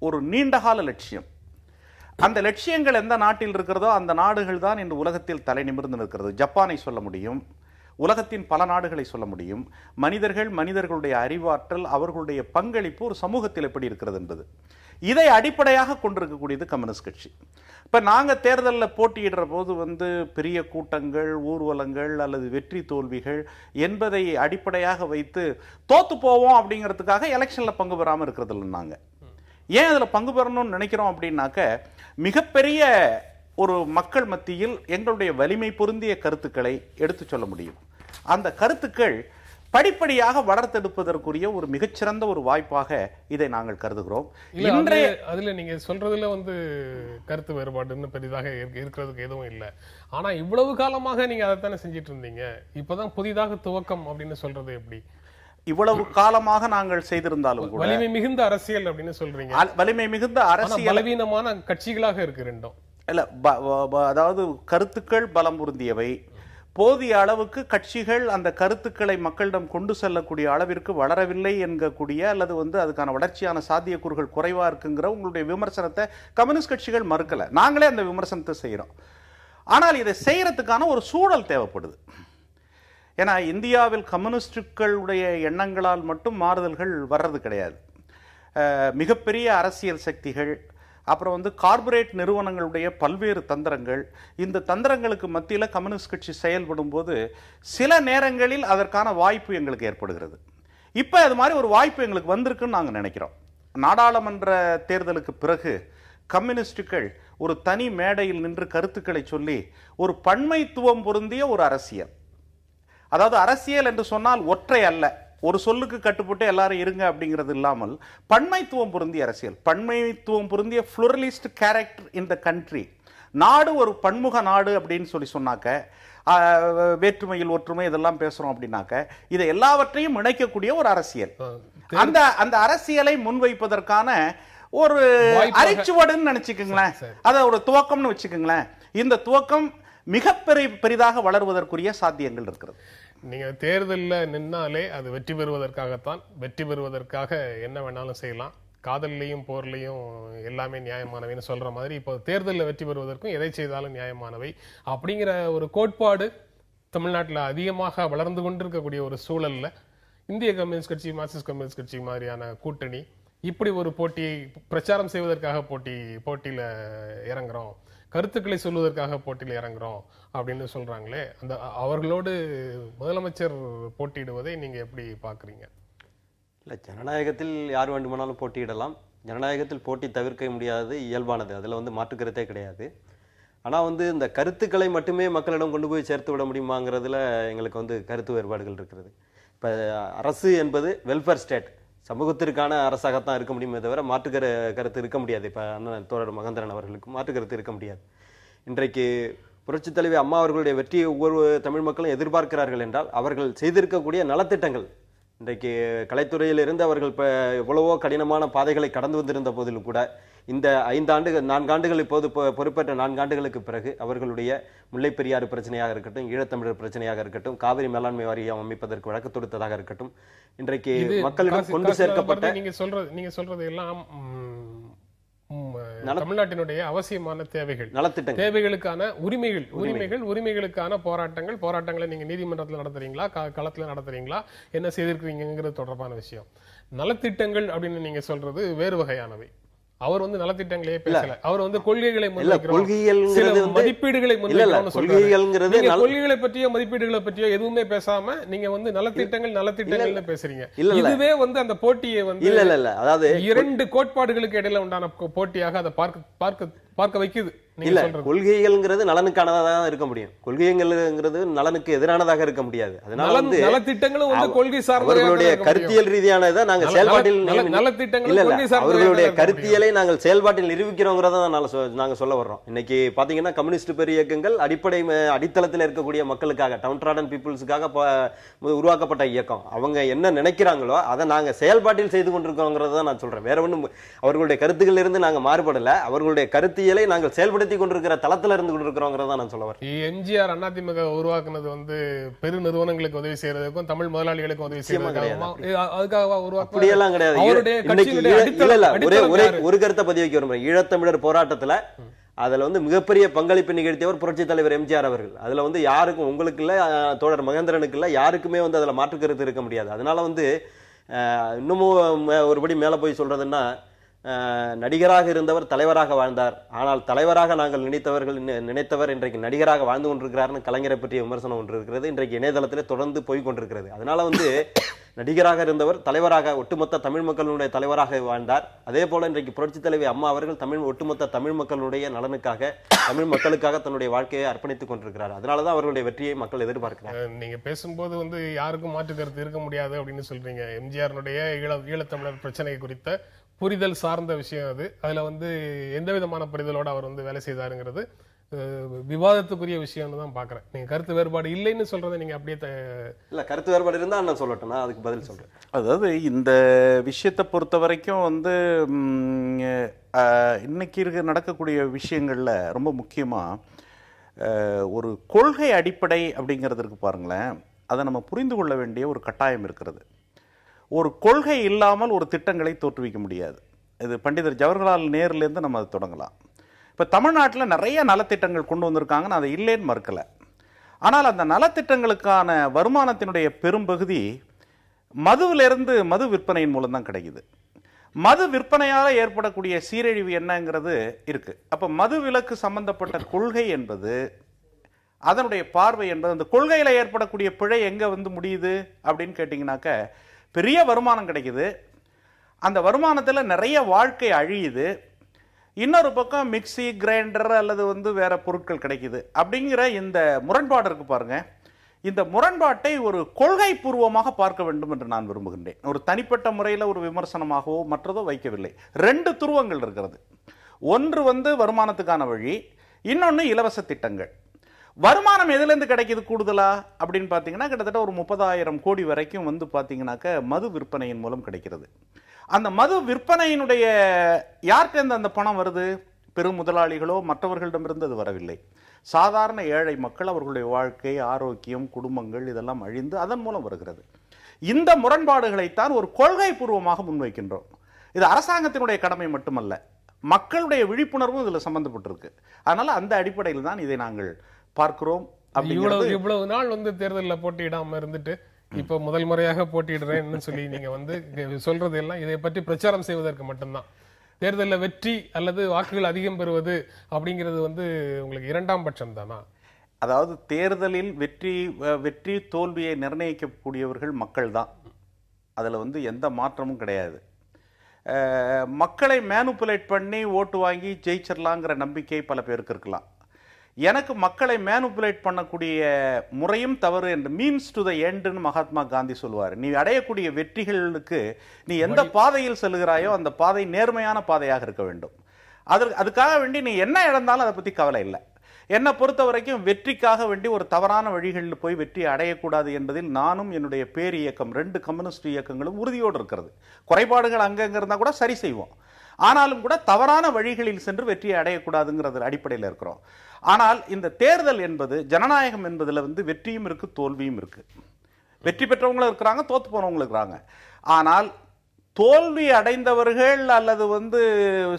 ஒரு நீண்டகால லட்சியம். அந்த லட்சியங்கள் எந்த நாட்டில் இருக்கிறதோ அந்த நாடுகள் தான் இன்று உலகத்தில் தலை நிமிர்ந்து நிற்கிறது. ஜப்பானை சொல்ல முடியும், உலகத்தின் பல நாடுகளை சொல்ல முடியும். மனிதர்களுடைய அறிவாற்றல், அவர்களுடைய பங்களிப்பு ஒரு சமூகத்தில் எப்படி இருக்கிறது என்பது, இதை அடிப்படையாக கொண்டிருக்கக்கூடியது கம்யூனிஸ்ட் கட்சி. இப்போ நாங்கள் தேர்தலில் போட்டியிடுற போது வந்து பெரிய கூட்டங்கள், ஊர்வலங்கள் அல்லது வெற்றி தோல்விகள் என்பதை அடிப்படையாக வைத்து தோத்து போவோம் அப்படிங்கிறதுக்காக எலெக்ஷனில் பங்கு பெறாமல் இருக்கிறது இல்லை. நாங்கள் ஏன் அதில் பங்கு பெறணும்னு நினைக்கிறோம் அப்படின்னாக்க, மிகப்பெரிய ஒரு மக்கள் மத்தியில் எங்களுடைய வலிமை பொருந்திய கருத்துக்களை எடுத்து சொல்ல முடியும். அந்த கருத்துக்கள் படிப்படியாக வளர்த்தெடுப்பதற்குரிய ஒரு மிகச்சிறந்த ஒரு வாய்ப்பாக இதை நாங்கள் கருதுகிறோம். அதுல நீங்க சொல்றதுல வந்து கருத்து வேறுபாடுன்னு பெரிதாக இருக்கிறதுக்கு எதுவும் இல்லை. ஆனா இவ்வளவு காலமாக நீங்க அதைத்தானே செஞ்சிட்டு இருந்தீங்க, இப்பதான் புதிதாக துவக்கம் அப்படின்னு சொல்றது எப்படி? இவ்வளவு காலமாக நாங்கள் செய்திருந்தாலும் கூட வலிமை மிகுந்த அரசியல் அப்படின்னு சொல்றீங்க. வலிமை மிகுந்த அரசியல் பலவீனமான கட்சிகளாக இருக்கு ரெண்டும். இல்ல, அதாவது கருத்துக்கள் பலம் பொருந்தியவை, போதிய அளவுக்கு கட்சிகள் அந்த கருத்துக்களை மக்களிடம் கொண்டு செல்லக்கூடிய அளவிற்கு வளரவில்லை என்கக்கூடிய அல்லது வந்து அதுக்கான வளர்ச்சியான சாத்தியக்கூறுகள் குறைவா இருக்குங்கிற உங்களுடைய விமர்சனத்தை கம்யூனிஸ்ட் கட்சிகள் மறுக்கல. நாங்களே அந்த விமர்சனத்தை செய்யறோம். ஆனால் இதை செய்யறதுக்கான ஒரு சூழல் தேவைப்படுது. ஏன்னா இந்தியாவில் கம்யூனிஸ்டுகளுடைய எண்ணங்களால் மட்டும் மாறுதல்கள் வர்றது கிடையாது. மிகப்பெரிய அரசியல் சக்திகள், அப்புறம் வந்து கார்ப்பரேட் நிறுவனங்களுடைய பல்வேறு தந்திரங்கள், இந்த தந்திரங்களுக்கு மத்தியில் கம்யூனிஸ்ட் கட்சி செயல்படும் போது சில நேரங்களில் அதற்கான வாய்ப்பு எங்களுக்கு ஏற்படுகிறது. இப்போ அது மாதிரி ஒரு வாய்ப்பு எங்களுக்கு வந்திருக்குன்னு நாங்கள் நினைக்கிறோம். நாடாளுமன்ற தேர்தலுக்கு பிறகு கம்யூனிஸ்டுகள் ஒரு தனி மேடையில் நின்று கருத்துக்களை சொல்லி ஒரு பன்மைத்துவம் பொருந்திய ஒரு அரசியல், அதாவது அரசியல் என்று சொன்னால் ஒற்றை அல்ல, ஒரு சொல்லுக்கு கட்டுப்பட்டு எல்லாரும் இருங்க அப்படிங்கிறது இல்லாமல் பன்மைத்துவம் பொருந்திய அரசியல், பன்மைத்துவம் பொருந்திய புளூரலிஸ்ட் கேரக்டர் இன் த கண்ட்ரி. நாடு ஒரு பன்முக நாடு அப்படின்னு சொன்னாக்க, வேற்றுமையில் ஒற்றுமை இதெல்லாம் பேசுறோம் அப்படின்னாக்க, இதை எல்லாவற்றையும் இணைக்கக்கூடிய ஒரு அரசியல். அந்த அரசியலை முன்வைப்பதற்கான ஒரு அரிச்சுவடுன்னு நினைச்சுக்கங்களேன், அத ஒரு துவக்கம்னு வச்சுக்கோங்களேன். இந்த துவக்கம் பெரிதாக வளர்வதற்குரிய சாத்தியங்கள் இருக்கிறது. நீங்க தேர்தலில் நின்னாலே அது வெற்றி பெறுவதற்காகத்தான், வெற்றி பெறுவதற்காக என்ன வேணாலும் செய்யலாம், காதல்லையும் போர்லையும் எல்லாமே நியாயமானவைன்னு சொல்ற மாதிரி இப்போ தேர்தலில் வெற்றி பெறுவதற்கும் எதை செய்தாலும் நியாயமானவை அப்படிங்கிற ஒரு கோட்பாடு தமிழ்நாட்டில் அதிகமாக வளர்ந்து கொண்டிருக்கக்கூடிய ஒரு சூழல்ல இந்திய கம்யூனிஸ்ட் கட்சி, மார்க்சிஸ்ட் கம்யூனிஸ்ட் கட்சி மாதிரியான கூட்டணி இப்படி ஒரு போட்டியை பிரச்சாரம் செய்வதற்காக போட்டியில இறங்குறோம், கருத்துக்களை சொல்வதற்காக போட்டியில இறங்குறோம் அப்படின்னு சொல்றாங்களே, அந்த அவர்களோடு முதலமைச்சர் போட்டியிடுவதை நீங்க எப்படி பாக்குறீங்க? இல்லை, ஜனநாயகத்தில் யார் வேண்டுமானாலும் போட்டியிடலாம். ஜனநாயகத்தில் போட்டி தவிர்க்க முடியாதது, இயல்பானது. அதில் வந்து மாற்று கருத்தே கிடையாது. ஆனால் வந்து இந்த கருத்துக்களை மட்டுமே மக்களிடம் கொண்டு போய் சேர்த்து விட முடியுமாங்கிறதுல எங்களுக்கு வந்து கருத்து வேறுபாடுகள் இருக்கிறது. இப்போ அரசு என்பது வெல்ஃபேர் ஸ்டேட், சமூகத்திற்கான அரசாகத்தான் இருக்க முடியுமே தவிர மாற்று கருத்து இருக்க முடியாது. இப்போ அண்ணன் தோழர் மகேந்திரன் அவர்களுக்கு மாற்று கருத்து இருக்க முடியாது. இன்றைக்கு புரட்சித் தலைவி அம்மா அவர்களுடைய வெற்றியை ஒவ்வொரு தமிழ் மக்களும் எதிர்பார்க்கிறார்கள் என்றால் அவர்கள் செய்திருக்கக்கூடிய நலத்திட்டங்கள், இன்றைக்கு கலைத்துறையிலிருந்து அவர்கள் இப்போ எவ்வளவோ கடினமான பாதைகளை கடந்து வந்திருந்த போதிலும் கூட இந்த 4 ஆண்டுகள் இப்போது பொறுப்பேற்ற 4 ஆண்டுகளுக்கு பிறகு அவர்களுடைய முல்லைப் பெரியாறு பிரச்சனையாக இருக்கட்டும், ஈழத்தமிழர் பிரச்சனையாக இருக்கட்டும், காவிரி மேலாண்மை வாரியம் அமைப்பதற்கு வழக்கு தொடுத்ததாக இருக்கட்டும், இன்றைக்கு மக்களிடம் கொண்டு சேர்க்கப்பட்ட நீங்க சொல்றது எல்லாம் தமிழ்நாட்டினுடைய அவசியமான தேவைகள், நலத்திட்டங்கள், தேவைகளுக்கான உரிமைகளுக்கான போராட்டங்களை நீங்க நீதிமன்றத்தில் நடத்துறீங்களா, களத்துல நடத்துறீங்களா, என்ன செய்திருக்கீங்கிறது தொடர்பான விஷயம். நலத்திட்டங்கள் அப்படின்னு நீங்க சொல்றது வேறு வகையானவை. அவர் வந்து நலத்திட்டங்களே பேசல, அவர் வந்து கொள்கைகளை மதிப்பீடுகளை கொள்கைகளை பற்றியோ மதிப்பீடுகளை பற்றியோ எதுவுமே பேசாம நீங்க வந்து நலத்திட்டங்கள் பேசுறீங்க. இதுவே வந்து அந்த போட்டியை வந்து அதாவது 2 கோட்பாடுகளுக்கு இடையில உண்டான போட்டியாக அதை பார்க்க வைக்குது. இல்ல, கொள்கைகள்ங்கிறது நலனுக்கானதாக இருக்க முடியும், கொள்கைகள்ங்கிறது நலனுக்கு எதிரானதாக இருக்க முடியாது. அதனால வந்து நலத்திட்டங்களும் வந்து கொள்கை அவர்களுடைய கருத்தியல் ரீதியானதை நாங்கள் செயல்பாட்டில் அவர்களுடைய கருத்தியலை நாங்கள் செயல்பாட்டில் நிரூபிக்கிறோங்கிறத நாங்க சொல்ல வர்றோம். இன்னைக்கு பாத்தீங்கன்னா கம்யூனிஸ்ட் பெரிய இயக்கங்கள் அடித்தளத்தில் இருக்கக்கூடிய மக்களுக்காக, டவுன் ட்ராடன் பீப்புள்ஸுக்காக உருவாக்கப்பட்ட இயக்கம். அவங்க என்ன நினைக்கிறாங்களோ அதை நாங்க செயல்பாட்டில் செய்து கொண்டிருக்கோங்கிறத நான் சொல்றேன். வேற ஒண்ணும் அவர்களுடைய கருத்துக்கள் இருந்து நாங்க மாறுபடல, அவர்களுடைய கருத்தியலை நாங்கள் செயல்படுத்தி கொண்டிருக்கிற தளத்துல இருந்து கொண்டிருக்கிறோங்கிறத நான் சொல்ல வரேன். எம்ஜிஆர் அதிமுக உருவாக்குனது வந்து பெரு நிறுவனங்களுக்கு உதவி செய்யறதுக்கும் தமிழ் முதலாளிகளுக்கும் உதவி செய்யறதுக்கும் அதுக்காக உருவாக்க அப்படியெல்லாம் கிடையாது. ஒரு கருத்தை பதிவு வைக்க விரும்புறேன். ஈழத்தமிழர் போராட்டத்துல அதுல வந்து மிகப்பெரிய பங்களிப்பு நிகழ்த்தியவர் புரட்சி தலைவர் எம்ஜிஆர் அவர்கள். அதுல வந்து யாருக்கும், உங்களுக்கு இல்ல, தோழர் மகேந்திரனுக்கு இல்ல, யாருக்குமே வந்து அதுல மாற்று கருத்து இருக்க முடியாது. அதனால வந்து இன்னமும் ஒருபடி மேல போய் சொல்றதுன்னா, நடிகராக இருந்தவர் தலைவராக வாழ்ந்தார், ஆனால் தலைவராக நாங்கள் நினைத்தவர் இன்றைக்கு நடிகராக வாழ்ந்து கொண்டிருக்கிறார்னு கலைஞரை பற்றிய விமர்சனம் ஒன்று இருக்கிறது. இன்றைக்கு இணையதளத்திலே தொடர்ந்து போய் கொண்டிருக்கிறது. அதனால வந்து நடிகராக இருந்தவர் தலைவராக, ஒட்டுமொத்த தமிழ் மக்களுடைய தலைவராக வாழ்ந்தார். அதே போல இன்றைக்கு புரட்சி தலைவி அம்மா அவர்கள் ஒட்டுமொத்த தமிழ் மக்களுடைய நலனுக்காக, தமிழ் மக்களுக்காக தன்னுடைய வாழ்க்கையை அர்ப்பணித்துக் கொண்டிருக்கிறார். அதனாலதான் அவர்களுடைய வெற்றியை மக்கள் எதிர்பார்க்கிறார். நீங்க பேசும்போது வந்து யாருக்கும் மாற்று கருத்து இருக்க முடியாது அப்படின்னு சொல்றீங்க. எம்ஜிஆருடைய ஈழத்தமிழர் பிரச்சனை குறித்த புரிதல் சார்ந்த விஷயம் அது. அதுல வந்து எந்த விதமான புரிதலோட அவர் வந்து வேலை செய்தாருங்கிறது விவாதத்துக்குரிய விஷயம்னு தான் பாக்குறேன். நீங்க கருத்து வேறுபாடு இல்லைன்னு சொல்றதை நீங்க அப்படியே இல்ல, கருத்து வேறுபாடு இருந்தா நான் சொல்லட்டும், நான் அதுக்கு பதில் சொல்றேன். அதாவது இந்த விஷயத்தை பொறுத்த வரைக்கும் வந்து இன்னைக்கு நடக்கக்கூடிய விஷயங்கள்ல ரொம்ப முக்கியமா ஒரு கொள்கை அடிப்படை அப்படிங்கிறதுக்கு பாருங்களேன், அதை நம்ம புரிந்து கொள்ள வேண்டிய ஒரு கட்டாயம் இருக்கிறது. ஒரு கொள்கை இல்லாமல் ஒரு திட்டங்களை தோற்றுவிக்க முடியாது. இது பண்டிதர் ஜவஹர்லால் நேருலேருந்து நம்ம அதை தொடங்கலாம். இப்போ தமிழ்நாட்டில் நிறைய நலத்திட்டங்கள் கொண்டு வந்திருக்காங்க, நான் அதை இல்லைன்னு மறுக்கலை. ஆனால் அந்த நலத்திட்டங்களுக்கான வருமானத்தினுடைய பெரும்பகுதி மதுவிலிருந்து, மது விற்பனையின் மூலம் தான் கிடைக்குது. மது விற்பனையால் ஏற்படக்கூடிய சீரழிவு என்னங்கிறது இருக்குது. அப்போ மது விலக்கு சம்பந்தப்பட்ட கொள்கை என்பது, அதனுடைய பார்வை என்பது, அந்த கொள்கையில் ஏற்படக்கூடிய பிழை எங்கே வந்து முடியுது அப்படின்னு கேட்டிங்கனாக்க, பெரிய வருமானம் கிடைக்குது, அந்த வருமானத்தில் நிறைய வாழ்க்கை அழியுது, இன்னொரு பக்கம் மிக்சி, கிரைண்டர் அல்லது வந்து வேற பொருட்கள் கிடைக்குது. அப்படிங்கிற இந்த முரண்பாடு இருக்கு பாருங்க. இந்த முரண்பாட்டை ஒரு கொள்கை பூர்வமாக பார்க்க வேண்டும் என்று நான் விரும்புகின்றேன். ஒரு தனிப்பட்ட முறையில் ஒரு விமர்சனமாகவோ மற்றதோ வைக்கவில்லை. 2 துருவங்கள் இருக்கிறது. ஒன்று வந்து வருமானத்துக்கான வழி, இன்னொன்று இலவச திட்டங்கள். வருமானம் எதுலேருந்து கிடைக்கிது கூடுதலா அப்படின்னு பார்த்தீங்கன்னா, கிட்டத்தட்ட ஒரு 30,000 கோடி வரைக்கும் வந்து பார்த்தீங்கன்னாக்க மது விற்பனையின் மூலம் கிடைக்கிறது. அந்த மது விற்பனையினுடைய யார்கிட்ட அந்த பணம் வருது? பெரும் முதலாளிகளோ மற்றவர்களிடமிருந்து அது வரவில்லை. சாதாரண ஏழை மக்கள், அவர்களுடைய வாழ்க்கை, ஆரோக்கியம், குடும்பங்கள் இதெல்லாம் அழிந்து அதன் மூலம் வருகிறது. இந்த முரண்பாடுகளைத்தான் ஒரு கொள்கை பூர்வமாக முன்வைக்கின்றோம். இது அரசாங்கத்தினுடைய கடமை மட்டுமல்ல, மக்களுடைய விழிப்புணர்வும் இதில் சம்பந்தப்பட்டிருக்கு. அதனால அந்த அடிப்படையில் தான் இதை நாங்கள் பார்க்கிறோம், இவ்வளவு நாள் தேர்தலில் போட்டியிடாம இருந்துட்டு இப்ப முதல் முறையாக போட்டியிடுறேன்னு சொல்லி நீங்க சொல்றது எல்லாம் இதை பற்றி பிரச்சாரம் செய்வதற்கு மட்டும்தான். தேர்தலில் வெற்றி அல்லது வாக்குகள் அதிகம் பெறுவது அப்படிங்கிறது உங்களுக்கு இரண்டாம் பட்சம் தானா? அதாவது தேர்தலில் வெற்றி தோல்வியை நிர்ணயிக்கக்கூடியவர்கள் மக்கள் தான். அதில் எந்த மாற்றமும் கிடையாது. மக்களை மேனுப்புலேட் பண்ணி ஓட்டு வாங்கி ஜெயிச்சிடலாங்கிற நம்பிக்கை பல பேருக்கு இருக்கலாம். எனக்கு மக்களை மேனுப்புலேட் பண்ணக்கூடிய முறையும் தவறு என்று மீன்ஸ் டு த எண்டுன்னு மகாத்மா காந்தி சொல்லுவார். நீ அடையக்கூடிய வெற்றிகளுக்கு நீ எந்த பாதையில் செல்கிறாயோ அந்த பாதை நேர்மையான பாதையாக இருக்க வேண்டும். அதுக்காக வேண்டி நீ என்ன இழந்தாலும் அதை பற்றி கவலை இல்லை. என்னை பொறுத்த வரைக்கும் வெற்றிக்காக வேண்டி ஒரு தவறான வழிகளில் போய் வெற்றி அடையக்கூடாது என்பதில் நானும் என்னுடைய பேர் இயக்கம் 2 கம்யூனிஸ்ட் இயக்கங்களும் உறுதியோடு இருக்கிறது. குறைபாடுகள் அங்கங்க இருந்தால் கூட சரி செய்வோம். ஆனாலும் கூட தவறான வழிகளில் சென்று வெற்றியை அடையக்கூடாதுங்கிறது அடிப்படையில் இருக்கிறோம். ஆனால் இந்த தேர்தல் என்பது ஜனநாயகம் என்பதில் வெற்றியும் இருக்கு தோல்வியும் இருக்கு. வெற்றி பெற்றவங்களும் இருக்கிறாங்க, தோத்து போனவங்களும் இருக்கிறாங்க. ஆனால் தோல்வி அடைந்தவர்கள் அல்லது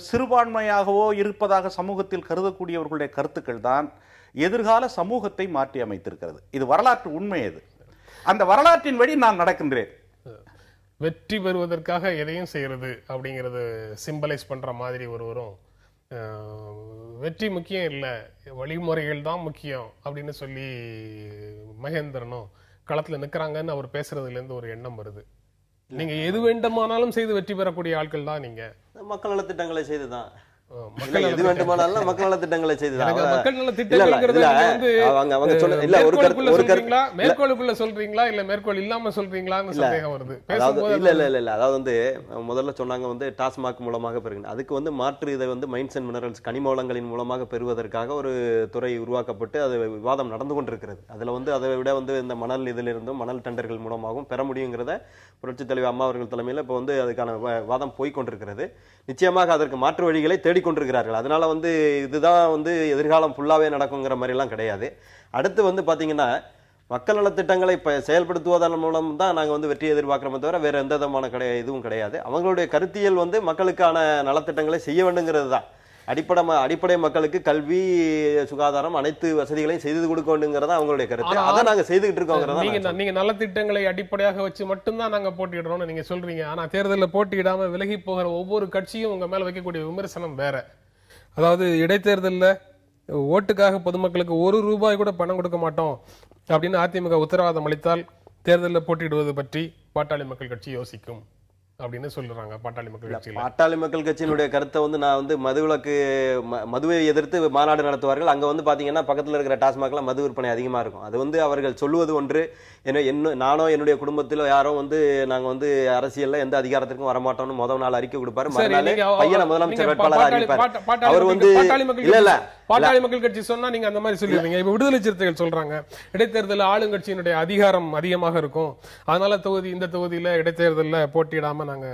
சிறுபான்மையாகவோ இருப்பதாக சமூகத்தில் கருதக்கூடியவர்களுடைய கருத்துக்கள் தான் எதிர்கால சமூகத்தை மாற்றி அமைத்திருக்கிறது. இது வரலாற்று உண்மை. அது அந்த வரலாற்றின் வழி நான் நடக்கின்றேன். வெற்றி பெறுவதற்காக எதையும் செய்யறது அப்படிங்கறது சிம்பலைஸ் பண்ற மாதிரி ஒருவரும் வெற்றி முக்கியம் இல்லை, வழிமுறைகள் தான் முக்கியம் அப்படின்னு சொல்லி மகேந்திரனும் களத்துல நிக்கிறாங்கன்னு அவர் பேசுறதுல இருந்து ஒரு எண்ணம் வருது. நீங்க எது வேண்டுமானாலும் செய்து வெற்றி பெறக்கூடிய ஆட்கள் தான். நீங்க மக்கள் நலத்திட்டங்களை செய்துதான் எது வேண்டுமானாலும் மக்கள் நலத்திட்டங்களை செய்துதான். மக்கள் நலத்திட்டங்கள் மேற்கோளுக்குள்ள சொல்றீங்களா இல்ல மேற்கோள் இல்லாம சொல்றீங்களான்னு சந்தேகம் வருது. அதாவது முதல்ல சொன்னாங்க டாஸ்மாக் மூலமாக பெறுங்க. அதுக்கு மாற்று இதை மைன்ஸ் அண்ட் மினரல்ஸ் கனிம வளங்களின் மூலமாக பெறுவதற்காக ஒரு துறை உருவாக்கப்பட்டு அது விவாதம் நடந்து கொண்டிருக்கிறது. அதுல அதை விட இந்த மணல் இதிலிருந்தும் மணல் டெண்டர்கள் மூலமாகவும் பெற முடியுங்கிறத புரட்சித் தலைவர் அம்மா அவர்கள் தலைமையில் இப்போ அதுக்கான வாதம் போய்கொண்டிருக்கிறது. நிச்சயமாக அதற்கு மாற்று வழிகளை தேடிக்கொண்டிருக்கிறார்கள். அதனால இதுதான் எதிர்காலம் ஃபுல்லாவே நடக்குங்கிற மாதிரி எல்லாம் கிடையாது. அடுத்து பாத்தீங்கன்னா மக்கள் நலத்திட்டங்களை செயல்படுத்துவதன் மூலம் தான் நாங்க வெற்றியை எதிர்பார்க்கிறோமே தவிர வேற எந்த விதமான இதுவும் கிடையாது. அவங்களுடைய கருத்தியல் மக்களுக்கான நலத்திட்டங்களை செய்ய வேண்டுங்கிறது தான். அடிப்படை மக்களுக்கு கல்வி, சுகாதாரம், அனைத்து வசதிகளையும் செய்து கொடுக்க வேண்டுங்கிறதா அவங்களுடைய கருத்து. அதை நாங்க செய்துகிட்டு இருக்கோம். நீங்க நலத்திட்டங்களை அடிப்படையாக வச்சு மட்டும்தான் நாங்க போட்டியிடுறோம்னு நீங்க சொல்றீங்க. ஆனா தேர்தலில் போட்டியிடாம விலகி போகிற ஒவ்வொரு கட்சியும் உங்க மேல வைக்கக்கூடிய விமர்சனம் வேற. அதாவது இடைத்தேர்தலில் ஓட்டுக்காக பொதுமக்களுக்கு ₹1 கூட பணம் கொடுக்க மாட்டோம் அப்படின்னு அதிமுக உத்தரவாதம் அளித்தால் தேர்தலில் போட்டியிடுவது பற்றி பாட்டாளி மக்கள் கட்சி யோசிக்கும் அப்படின்னு சொல்றாங்க. பாட்டாளி மக்கள் கட்சியினுடைய கருத்தை நான் மதுவை எதிர்த்து மாநாடு நடத்துவார்கள். அங்க பாத்தீங்கன்னா பக்கத்துல இருக்கிற டாஸ்மாக்ல மது விற்பனை அதிகமா இருக்கும். அது அவர்கள் சொல்லுவது ஒன்று, நானோ என்னுடைய குடும்பத்திலோ யாரோ நாங்க அரசியல்ல எந்த அதிகாரத்திற்கும் வரமாட்டோம்னு முதல் நாள் அறிக்கை கொடுப்பாரு. பையனை முதலமைச்சர் வேட்பாளர் அறிவிப்பார். அவர் இல்ல பாட்டாளி மக்கள் கட்சி சொன்னா நீங்க அந்த மாதிரி சொல்லிடுறீங்க. இப்ப விடுதலை சிறுத்தைகள் சொல்றாங்க இடைத்தேர்தலில் ஆளுங்கட்சியினுடைய அதிகாரம் அதிகமாக இருக்கும், அதனால இந்த தொகுதியில இடைத்தேர்தலில் போட்டியிடாம நாங்க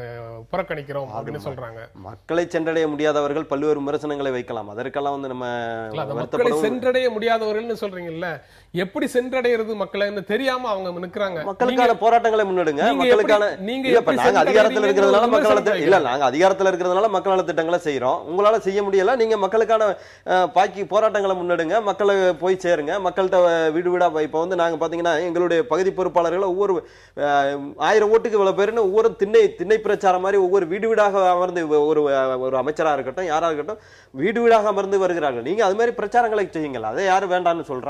புறக்கணிக்கிறோம் அப்படின்னு சொல்றாங்க. மக்களை சென்றடைய முடியாதவர்கள் பல்வேறு விமர்சனங்களை வைக்கலாம். அதற்கெல்லாம் நம்ம மக்களை சென்றடைய முடியாதவர்கள் சொல்றீங்கல்ல, எப்படி சென்றடைகிறது மக்கள்னு தெரியாம அவங்க நிக்கிறாங்க. மக்களுக்கான போராட்டங்களை முன்னெடுங்க. நாங்க அதிகாரத்தில் இருக்கிறதுனால மக்கள் நலத்திட்டங்களை செய்யறோம். உங்களால செய்ய முடியல, நீங்க மக்களுக்கான பாக்கி போராட்டங்களை முன்னெடுங்க, மக்களை போய் சேருங்க. மக்கள்கிட்ட வீடு வீடா இப்ப நாங்க பாத்தீங்கன்னா எங்களுடைய பகுதி பொறுப்பாளர்கள் ஒவ்வொரு 1000 ஓட்டுக்கு இவ்வளவு பேருன்னு ஒவ்வொரு திண்ணை பிரச்சாரம் மாதிரி ஒவ்வொரு வீடு வீடாக அமர்ந்து ஒரு அமைச்சராக இருக்கட்டும் யாராக இருக்கட்டும் வீடு வீடாக அமர்ந்து வருகிறார்கள். நீங்க அது மாதிரி பிரச்சாரங்களை செய்யுங்கள். அதை யாரும் வேண்டாம்னு சொல்ற?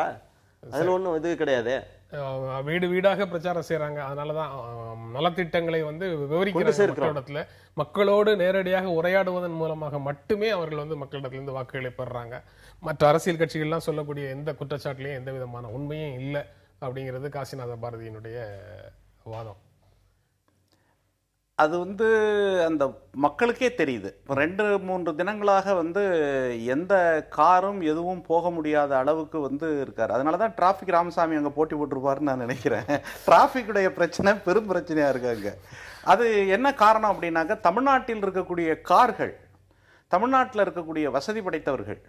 அதுல ஒண்ணும் இது கிடையாது. வீடு வீடாக பிரச்சாரம் செய்யறாங்க. அதனாலதான் நலத்திட்டங்களை விவரிக்கிற மக்களோடு நேரடியாக உரையாடுவதன் மூலமாக மட்டுமே அவர்கள் மக்களிடத்திலிருந்து வாக்குகளை பெறாங்க. மற்ற அரசியல் கட்சிகள்லாம் சொல்லக்கூடிய எந்த குற்றச்சாட்டுலயும் எந்த விதமான உண்மையும் இல்லை அப்படிங்கிறது காசிநாத பாரதியினுடைய வாதம். அது அந்த மக்களுக்கே தெரியுது. இப்போ 2-3 தினங்களாக எந்த காரும் எதுவும் போக முடியாத அளவுக்கு இருக்காரு. அதனால தான் டிராஃபிக் ராமசாமி அங்கே போட்டி போட்டிருப்பாருன்னு நான் நினைக்கிறேன். டிராஃபிக்குடைய பிரச்சனை பெரும் பிரச்சனையாக இருக்காங்க. அது என்ன காரணம் அப்படின்னாக்க தமிழ்நாட்டில் இருக்கக்கூடிய கார்கள், தமிழ்நாட்டில் இருக்கக்கூடிய வசதி படைத்தவர்கள்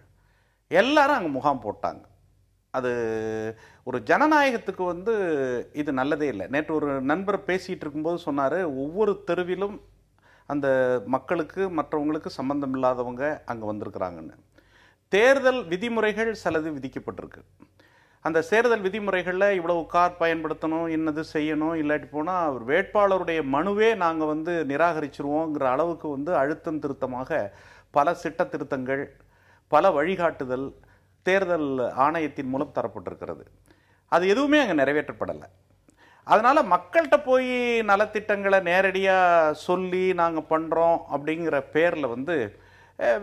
எல்லாரும் அங்கே முகாம் போட்டாங்க. அது ஒரு ஜனநாயகத்துக்கு இது நல்லதே இல்லை. நேற்று ஒரு நண்பர் பேசிகிட்டு இருக்கும்போது சொன்னார், ஒவ்வொரு தெருவிலும் அந்த மக்களுக்கு மற்றவங்களுக்கு சம்பந்தம் இல்லாதவங்க அங்கே வந்திருக்கிறாங்கன்னு. தேர்தல் விதிமுறைகள் சிலது விதிக்கப்பட்டிருக்கு. அந்த தேர்தல் விதிமுறைகளில் இவ்வளவு கார் பயன்படுத்தணும், என்னது செய்யணும், இல்லாட்டி போனால் வேட்பாளருடைய மனுவே நாங்கள் வந்து நிராகரிச்சிருவோங்கிற அளவுக்கு வந்து அழுத்தம் திருத்தமாக பல சிட்ட திருத்தங்கள், பல வழிகாட்டுதல் தேர்தல் ஆணையத்தின் மூலம் தரப்பட்டிருக்கிறது. அது எதுவுமே அங்கே நிறைவேற்றப்படலை. அதனால் மக்கள்கிட்ட போய் நலத்திட்டங்களை நேரடியாக சொல்லி நாங்கள் பண்ணுறோம் அப்படிங்கிற பேரில் வந்து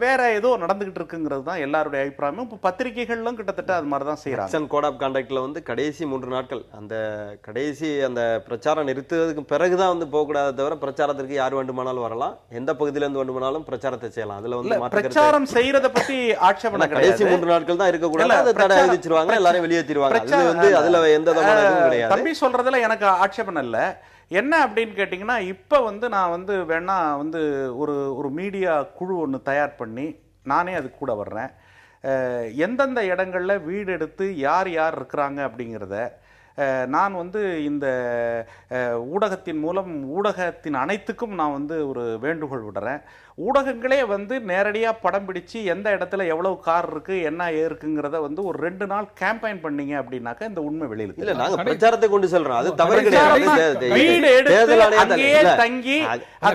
வேற ஏதோ நடந்துகிட்டு இருக்குங்கிறது தான் எல்லாருடைய அபிப்பிராயமும். இப்போ பத்திரிகைகளும் கிட்டத்தட்ட அது மாதிரி தான் செய்யறாங்க. கோட் ஆஃப் கான்டாக்ட்ல வந்து கடைசி 3 நாட்கள் அந்த கடைசி அந்த பிரச்சாரம் நிறுத்துவதற்கு பிறகுதான் வந்து போகக்கூடாத தவிர பிரச்சாரத்திற்கு யார் வேண்டுமானாலும் வரலாம், எந்த பகுதியில இருந்து வேண்டுமானாலும் பிரச்சாரத்தை செய்யலாம். அதுல வந்து பிரச்சாரம் செய்யறத பத்தி ஆட்சேபனை கடைசி 3 நாட்கள் தான் இருக்கக்கூடாது, அதை தடை விதிச்சிருவாங்க, எல்லாரும் வெளியேற்றிடுவாங்க. அது வந்து அதுல எந்த தவறும் கிடையாது. தம்பி சொல்றதுல எனக்கு ஆட்சேபனை இல்லை. என்ன அப்படின்னு கேட்டிங்கன்னா, இப்போ வந்து நான் வந்து வேணா வந்து ஒரு மீடியா குழு ஒன்று தயார் பண்ணி நானே அது கூட வர்றேன். எந்தெந்த இடங்களில் வீடு எடுத்து யார் யார் இருக்கிறாங்க அப்படிங்கிறத நான் வந்து இந்த ஊடகத்தின் மூலம் ஊடகத்தின் அனைத்துக்கும் நான் வந்து ஒரு வேண்டுகோள் விடுறேன். ஊடகங்களே வந்து நேரடியாக படம் பிடிச்சு எந்த இடத்துல எவ்வளவு கார் இருக்கு என்ன இருக்குங்கிறத வந்து ஒரு 2 நாள் கேம்பெயின் பண்ணீங்க அப்படின்னாக்க இந்த உண்மை வெளியில இல்ல. நாங்க பிரச்சாரத்தை கொண்டு சொல்றோம், அது தவறு கிடையாது. வீடு எடுத்து அங்கேயே தங்கி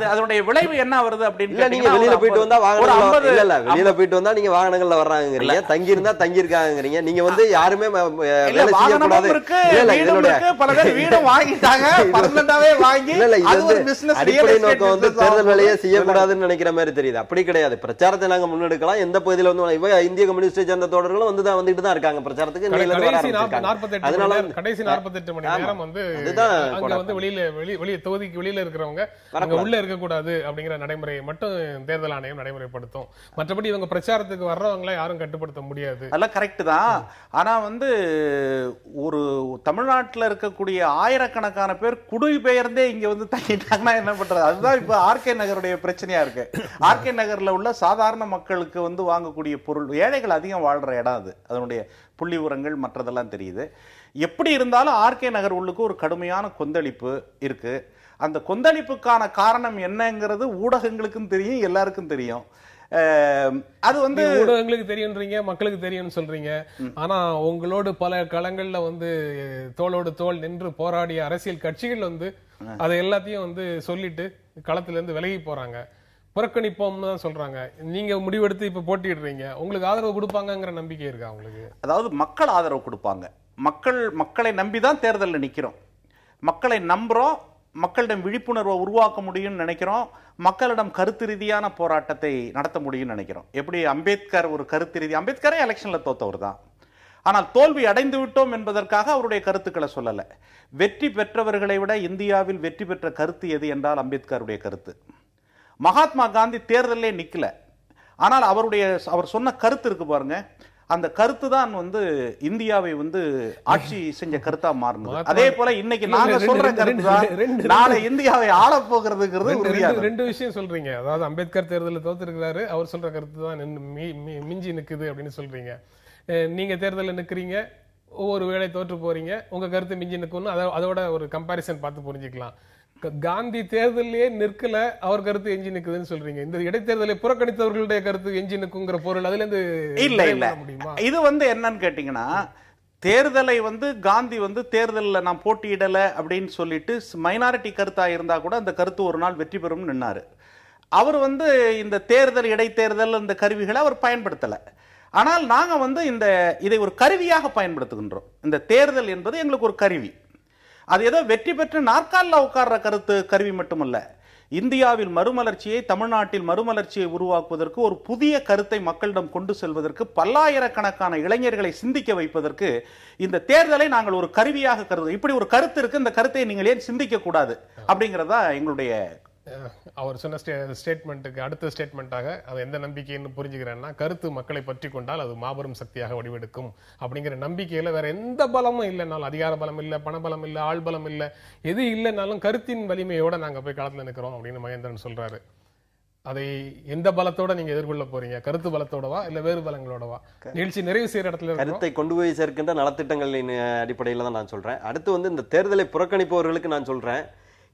அதனுடைய விளைவு என்ன வருது அப்படின்னு நீங்க வெளியில போயிட்டு வந்தா வாகனங்கள் இல்ல வெளியில போயிட்டு வந்தா நீங்க வாகனங்கள்ல வர்றாங்கறீங்க, தங்கி இருந்தா தங்கி இருக்காங்கறீங்க. நீங்க வந்து யாருமே வேலை செய்ய கூடாது. பல பேர் வீடு வாங்கிட்டாங்க, பர்மனண்டாவே வாங்கி அது ஒரு பிசினஸ். அடிப்படை நோக்கம் வந்து தேர்தல் வேலையை செய்யக்கூடாதுன்னு நினைக்கிற மாதிரி தெரியுது. அப்படி கிடையாது. பிரச்சாரத்தை நாங்க முன்னெடுக்கலாம். எந்த பகுதியில வந்து இந்திய கம்யூனிஸ்டை சேர்ந்த தோழர்களும் வந்துட்டு தான் இருக்காங்க பிரச்சாரத்துக்கு. கடைசி 48 மணி நேரம் வந்து அங்க வந்து வெளிய தொகுதிக்கு வெளியில இருக்கிறவங்க அங்க உள்ள இருக்க கூடாது அப்படிங்கிற நடைமுறையை மட்டும் தேர்தல் ஆணையம் நடைமுறைப்படுத்தும். மற்றபடி இவங்க பிரச்சாரத்துக்கு வர்றவங்களை யாரும் கட்டுப்படுத்த முடியாது. அதெல்லாம் கரெக்ட் தான். ஆனா வந்து ஒரு தமிழ்நாட்டில் இருக்கக்கூடிய ஆயிரக்கணக்கான பேர் குடிபெயர்ந்தே இங்க வந்து தங்கிட்டாங்கன்னா என்ன பண்றது? அதுதான் இப்ப ஆர்கே நகருடைய பிரச்சனையா இருக்கு. ஆர்கே நகர்ல உள்ள சாதாரண மக்களுக்கு வந்து வாங்கக்கூடிய பொருள், ஏழைகள் அதிகம் வாழ்ற இடம் அது. அதனுடைய புள்ளி உரங்கள் மற்றதெல்லாம் தெரியுது. எப்படி இருந்தாலும் ஆர்கே நகர் உள்ளுக்கு ஒரு கடுமையான கொந்தளிப்பு இருக்கு. அந்த கொந்தளிப்புக்கான காரணம் என்னங்கிறது ஊடகங்களுக்கும் தெரியும், எல்லாருக்கும் தெரியும். அது வந்து ஊடகங்களுக்கு தெரியும்ன்றீங்க, மக்களுக்கு தெரியும்னு சொல்றீங்க. ஆனா உங்களோடு பல களங்கள்ல வந்து தோளோடு தோள் நின்று போராடிய அரசியல் கட்சிகள் வந்து அதை எல்லாத்தையும் வந்து சொல்லிட்டு களத்துல இருந்து விலகி போறாங்க. புறக்கணிப்போம்னு தான் சொல்றாங்க. நீங்க முடிவெடுத்து இப்ப போட்டிடுறீங்க, உங்களுக்கு ஆதரவு கொடுப்பாங்கங்கிற நம்பிக்கை இருக்கா உங்களுக்கு? அதாவது மக்கள் ஆதரவு கொடுப்பாங்க. மக்களை நம்பிதான் தேர்தலில் நிக்கிறோம். மக்களை நம்புறோம், மக்களிடம் விழிப்புணர்வை உருவாக்க முடியும்னு நினைக்கிறோம், மக்களிடம் கருத்து ரீதியான போராட்டத்தை நடத்த முடியும்னு நினைக்கிறோம். எப்படி அம்பேத்கர் ஒரு கருத்து ரீதி, அம்பேத்கரே எலெக்ஷன்ல தோத்தவர் தான். ஆனால் தோல்வி அடைந்து விட்டோம் என்பதற்காக அவருடைய கருத்துக்களை சொல்லலை. வெற்றி பெற்றவர்களை விட இந்தியாவில் வெற்றி பெற்ற கருத்து எது என்றால் அம்பேத்கருடைய கருத்து. மகாத்மா காந்தி தேர்தலே நிக்கல, ஆனால் அவர் சொன்ன கருத்து இருக்கு பாருங்க, அந்த கருத்து தான் வந்து இந்தியாவை வந்து ஆட்சி செஞ்ச கருத்தா மாறினது. அதே போல இன்னைக்கு நாங்க சொல்ற கருத்து தான் நாளை இந்தியாவை ஆள போகிறதுங்கிறது. 2 விஷயம் சொல்றீங்க. அதாவது அம்பேத்கர் தேர்தலில் தோத்திருக்கிறாரு, அவர் சொல்ற கருத்து தான் மிஞ்சி நிக்குது அப்படின்னு சொல்றீங்க. நீங்க தேர்தலில் நிக்கிறீங்க, ஒவ்வொரு வேளை தோற்று போறீங்க, உங்க கருத்து மிஞ்சி நிற்கும்னு அதோட ஒரு கம்பாரிசன் பார்த்து புரிஞ்சுக்கலாம். காந்தி தேர்தலே நிற்கல, அவர் கருத்து எஞ்சி நிக்குதுன்னு சொல்றீங்க. இந்த இடைத்தேர்தலை புறக்கணித்தவர்களுடைய கருத்து எஞ்சி நிற்குங்கிற பொருள் அதுல இருந்து இல்ல முடியுமா? இது வந்து என்னன்னு கேட்டீங்கன்னா, தேர்தலை வந்து காந்தி வந்து தேர்தலில் நான் போட்டியிடல அப்படின்னு சொல்லிட்டு மைனாரிட்டி கருத்தா இருந்தா கூட அந்த கருத்து ஒரு நாள் வெற்றி பெறும் நின்னாரு. அவர் வந்து இந்த தேர்தல் இடைத்தேர்தல் இந்த கருவிகளை அவர் பயன்படுத்தல. ஆனால் நாங்க வந்து இதை ஒரு கருவியாக பயன்படுத்துகின்றோம். இந்த தேர்தல் என்பது எங்களுக்கு ஒரு கருவி. அது ஏதோ வெற்றி பெற்று நாற்காலில் உட்கார்ற கருவி மட்டுமல்ல. இந்தியாவில் மறுமலர்ச்சியை, தமிழ்நாட்டில் மறுமலர்ச்சியை உருவாக்குவதற்கு, ஒரு புதிய கருத்தை மக்களிடம் கொண்டு செல்வதற்கு, பல்லாயிரக்கணக்கான இளைஞர்களை சிந்திக்க வைப்பதற்கு இந்த தேர்தலை நாங்கள் ஒரு கருவியாக கருது. இப்படி ஒரு கருத்து இருக்கு, இந்த கருத்தை நீங்கள் ஏன் சிந்திக்க கூடாது அப்படிங்கறதா எங்களுடைய. அவர் சொன்ன ஸ்டேட்மெண்ட்டுக்கு அடுத்த ஸ்டேட்மெண்ட்டாக அது எந்த நம்பிக்கைன்னு புரிஞ்சுக்கிறேன்னா, கருத்து மக்களை பற்றி கொண்டால் அது மாபெரும் சக்தியாக வடிவெடுக்கும் அப்படிங்கிற நம்பிக்கையில வேற எந்த பலமும் இல்லைனாலும், அதிகார பலம் இல்லை, பணபலம் இல்லை, ஆள் பலம் இல்லை, எது இல்லைனாலும் கருத்தின் வலிமையோட நாங்க போய் களத்துல நிற்கிறோம் அப்படின்னு மகேந்திரன் சொல்றாரு. அதை எந்த பலத்தோட நீங்க எதிர்கொள்ள போறீங்க? கருத்து பலத்தோடவா இல்ல வேறு பலங்களோடவா? நிகழ்ச்சி நிறைவு செய்யற இடத்துல கருத்தை கொண்டு போய் சேர்க்கின்ற நலத்திட்டங்களின் அடிப்படையில தான் நான் சொல்றேன். அடுத்து வந்து இந்த தேர்தலை புறக்கணிப்பவர்களுக்கு நான் சொல்றேன்,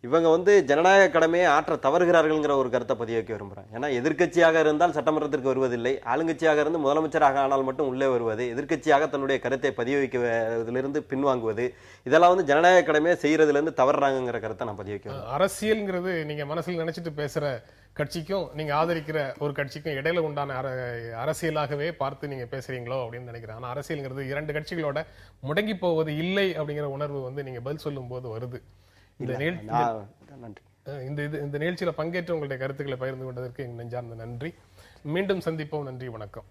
இவங்க வந்து ஜனநாயக கடமையை ஆற்ற தவறுகிறார்கள்ங்கிற ஒரு கருத்தை பதிய வைக்க விரும்புறேன். ஏன்னா எதிர்க்கட்சியாக இருந்தால் சட்டமன்றத்திற்கு வருவதில்லை, ஆளுங்கட்சியாக இருந்து முதலமைச்சராக ஆனால் மட்டும் உள்ளே வருவது, எதிர்க்கட்சியாக தன்னுடைய கருத்தை பதிய வைக்கிறதிலிருந்து பின்வாங்குவது, இதெல்லாம் வந்து ஜனநாயக கடமையை செய்யறதுல இருந்து தவறுறாங்கிற கருத்தை நான் பதிய வைக்கிறேன். அரசியல்ங்கிறது நீங்க மனசில் நினைச்சிட்டு பேசுற கட்சிக்கும் நீங்க ஆதரிக்கிற ஒரு கட்சிக்கும் இடையில உண்டான அரசியலாகவே பார்த்து நீங்க பேசுறீங்களோ அப்படின்னு நினைக்கிறேன். ஆனா அரசியல்ங்கிறது இரண்டு கட்சிகளோட முடங்கி போவது இல்லை அப்படிங்கிற உணர்வு வந்து நீங்க பதில் சொல்லும் போது வருது. இந்த நிகழ்ச்சியில பங்கேற்று உங்களுடைய கருத்துக்களை பகிர்ந்து கொண்டதற்கு நெஞ்சார்ந்த நன்றி. மீண்டும் சந்திப்போம். நன்றி, வணக்கம்.